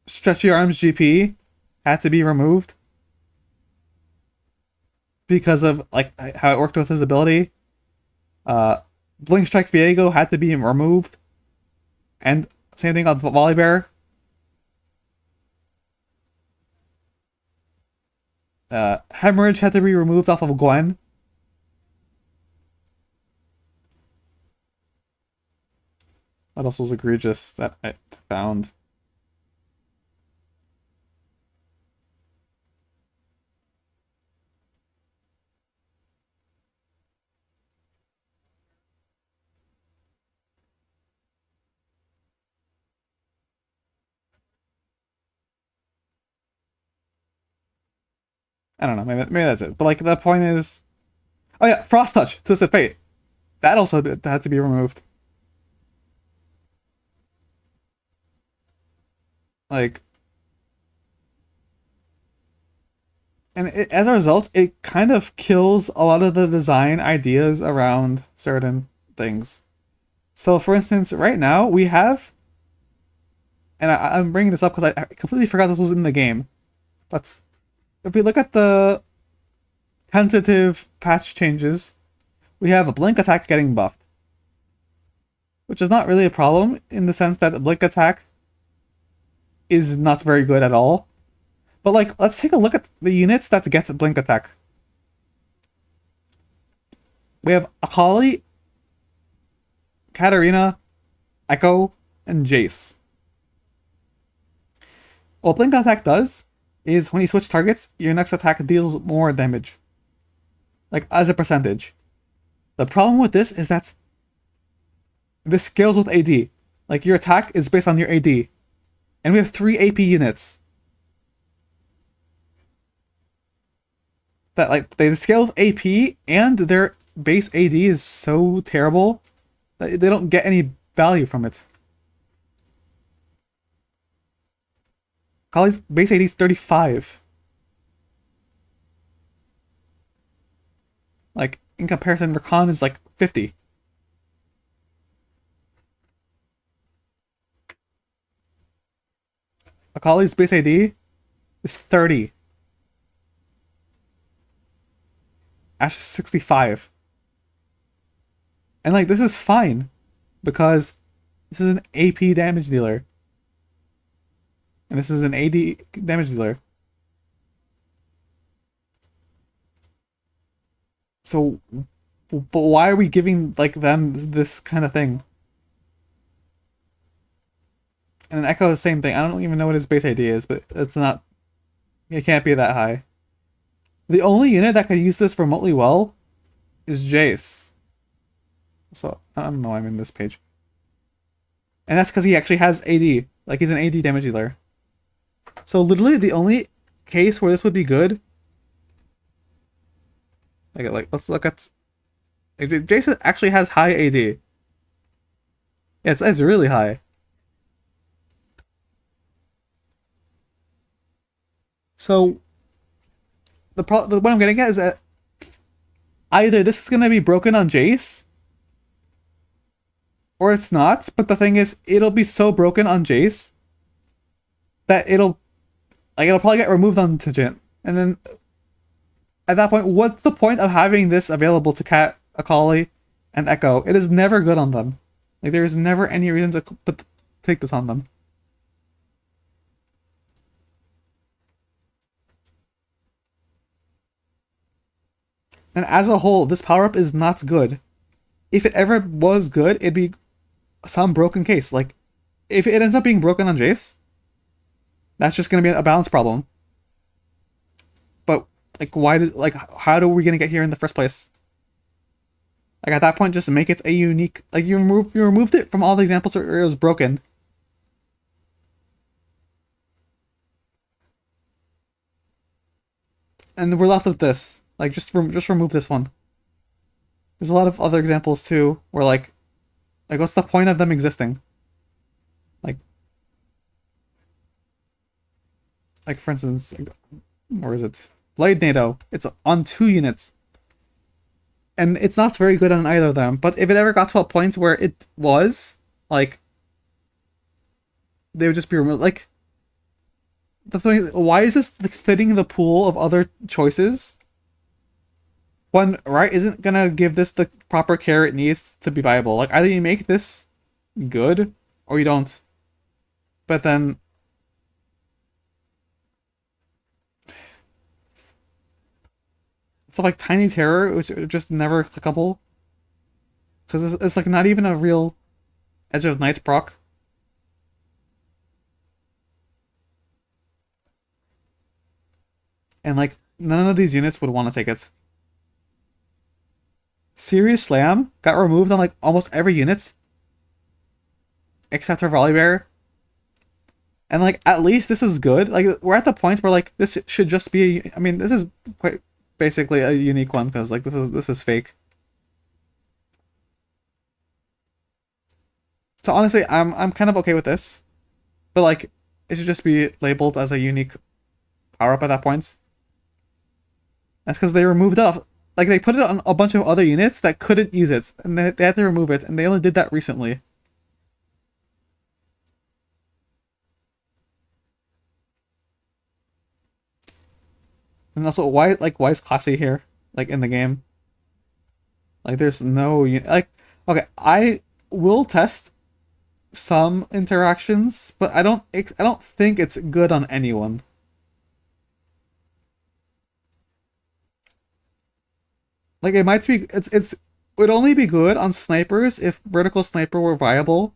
stretchy arms GP had to be removed because of like how it worked with his ability. Uh, Blink Strike Viego had to be removed, and same thing on Volibear. Hemorrhage had to be removed off of Gwen. What else was egregious that I found? I don't know. Maybe that's it. But like the point is, oh yeah, Frost Touch, Twisted Fate. That also had to be removed. Like, and as a result, it kind of kills a lot of the design ideas around certain things. So, for instance, right now we have, and I'm bringing this up because I completely forgot this was in the game. But if we look at the tentative patch changes, we have a blink attack getting buffed, which is not really a problem in the sense that a blink attack is not very good at all. But like, let's take a look at the units that get blink attack. We have Akali, Katarina, Echo, and Jace. What blink attack does is when you switch targets, your next attack deals more damage. Like, as a percentage. The problem with this is that this scales with AD. Like, your attack is based on your AD. And we have 3 AP units. That, like, they scale with AP, and their base AD is so terrible that they don't get any value from it. Kali's base AD is 35. Like, in comparison, Rakan is like 50. Akali's base AD is 30. Ash is 65. And like, this is fine because this is an AP damage dealer. And this is an AD damage dealer. So, but why are we giving like them this kind of thing? And Echo the same thing. I don't even know what his base AD is, but it's not. It can't be that high. The only unit that could use this remotely well is Jace. So I don't know why I'm in this page. And that's because he actually has AD. Like he's an AD damage dealer. So literally the only case where this would be good. Like let's look at. Jace actually has high AD. Yeah, it's really high. So what I'm getting at is that either this is gonna be broken on Jace, or it's not. But the thing is, it'll be so broken on Jace that it'll probably get removed on Jhin, and then at that point, what's the point of having this available to Cat, Akali, and Echo? It is never good on them. Like there is never any reason to take this on them. And as a whole, this power up is not good. if it ever was good, it'd be some broken case. Like, if it ends up being broken on Jace, that's just gonna be a balance problem. But like, why did like how are we gonna get here in the first place? Like at that point, just make it a unique. Like you removed it from all the examples where it was broken, and we're left with this. Like just remove this one. There's a lot of other examples too, where like what's the point of them existing? Like like for instance, like, where is it? Blade NATO. It's on 2 units, and it's not very good on either of them. But if it ever got to a point where it was like, they would just be removed. Like the thing, why is this like, fitting the pool of other choices? One right isn't gonna give this the proper care it needs to be viable. Like either you make this good or you don't. But then stuff like Tiny Terror, which are just never clickable, because it's like not even a real Edge of Night proc. And like none of these units would want to take it. Serious Slam got removed on like almost every unit except for Volibear. And like at least this is good. Like we're at the point where like this should just be. I mean, this is quite basically a unique one because like this is fake. So honestly, I'm kind of okay with this, but like it should just be labeled as a unique power up at that point. That's because they removed it off. Like they put it on a bunch of other units that couldn't use it, and they had to remove it, and they only did that recently. And also, why is Classy here, like in the game? Like there's no like. Okay, I will test some interactions, but I don't think it's good on anyone. Like it might be it would only be good on snipers if vertical sniper were viable.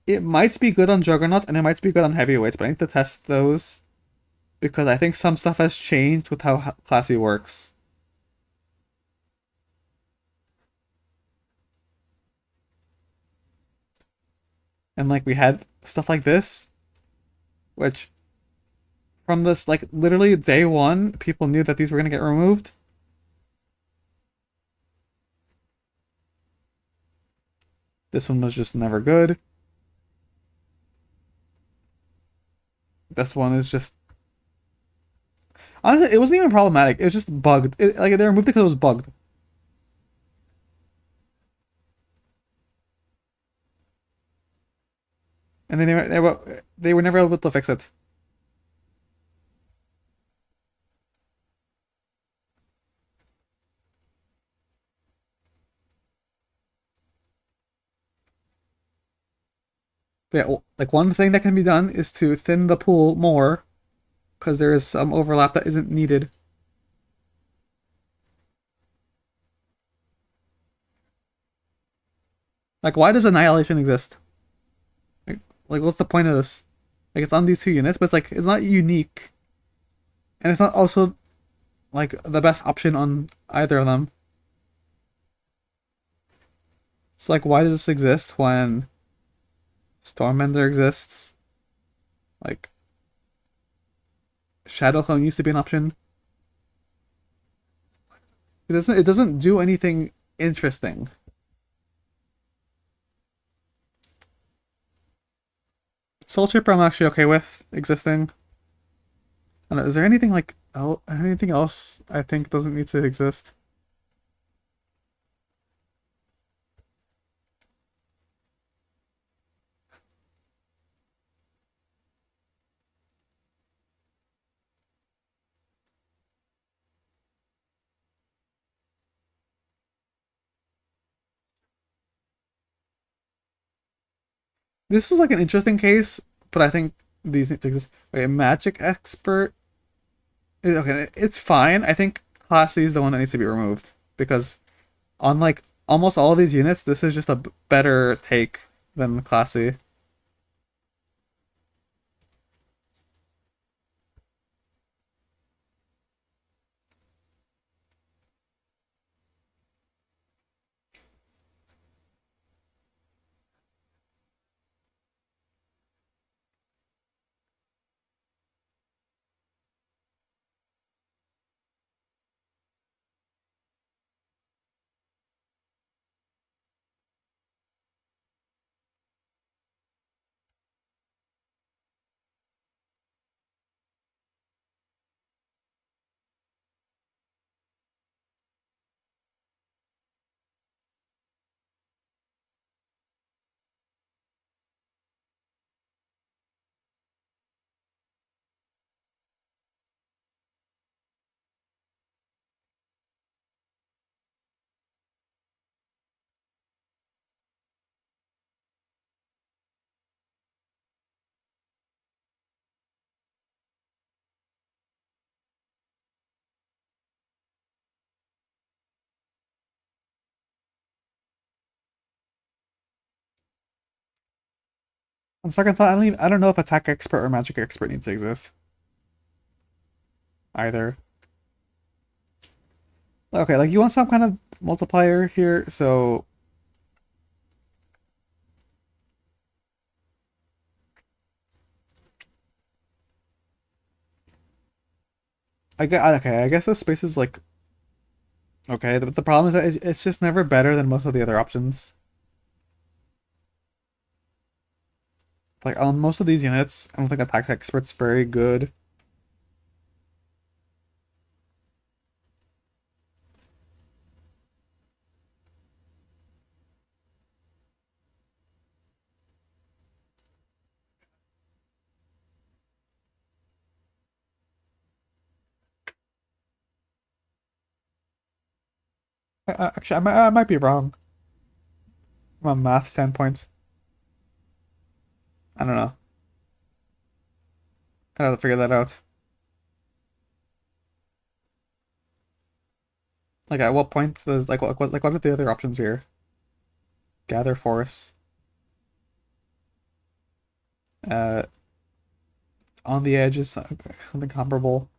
It might be good on Juggernaut and it might be good on heavyweights, but I need to test those because I think some stuff has changed with how Classy works. And like we had stuff like this, which from this like literally day one, people knew that these were gonna get removed. This one was just never good. This one is just honestly, it wasn't even problematic. It was just bugged. Like they removed it because it was bugged. And they were never able to fix it. But yeah, like one thing that can be done is to thin the pool more because there is some overlap that isn't needed. Like, why does Annihilation exist? Like what's the point of this? Like, it's on these 2 units, but it's like it's not unique, and it's not also like the best option on either of them. It's like, why does this exist when Stormender exists? Like, Shadow Clone used to be an option. It doesn't do anything interesting. Soul Chipper I'm actually okay with existing. I don't know, is there anything like anything else I think doesn't need to exist? This is like an interesting case, but I think these need to exist. Wait, Magic Expert. Okay, it's fine. I think Classy is the one that needs to be removed because on like almost all of these units, this is just a better take than Classy. On second thought, I don't know if attack expert or magic expert needs to exist either. Okay, like you want some kind of multiplier here, so okay, I guess this space is like okay, but the problem is that it's just never better than most of the other options. Like on most of these units, I don't think attack expert's very good. Actually, I might be wrong from a math standpoint. I don't know. I have to figure that out. Like at what point does what are the other options here? Gather force. Uh, on the edges, something comparable.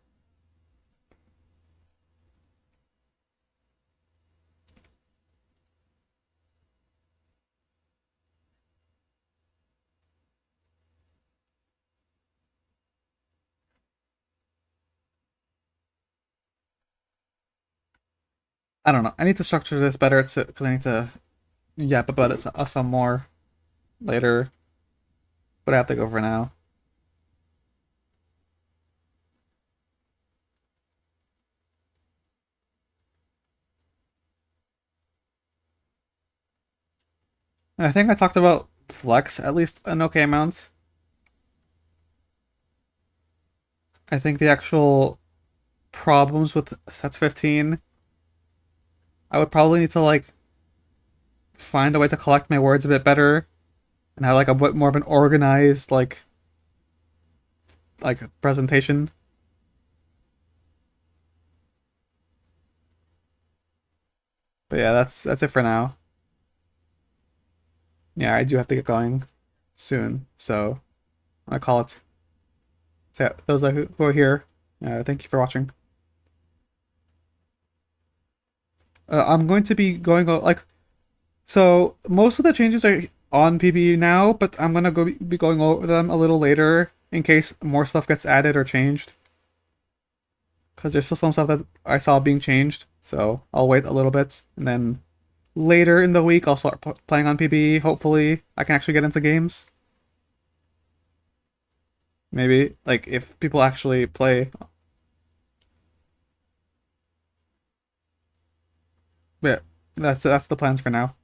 I don't know. I need to structure this better to because I need to yap about it some more later. But I have to go for now. And I think I talked about flex at least an okay amount. I think the actual problems with sets 15, I would probably need to like find a way to collect my words a bit better and have like a bit more of an organized like presentation. But yeah, that's it for now. Yeah, I do have to get going soon, so I call it. So yeah, those who are here, thank you for watching. I'm going to be going like so. Most of the changes are on PB now, but I'm gonna be going over them a little later in case more stuff gets added or changed. Because there's still some stuff that I saw being changed, so I'll wait a little bit and then later in the week I'll start playing on PB. Hopefully, I can actually get into games. Maybe like if people actually play. But yeah, that's the plans for now.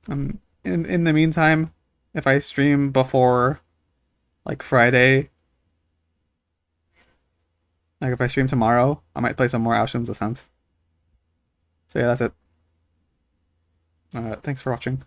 In the meantime, if I stream before like Friday, like if I stream tomorrow, I might play some more Ocean's Ascent. So yeah, that's it. Thanks for watching.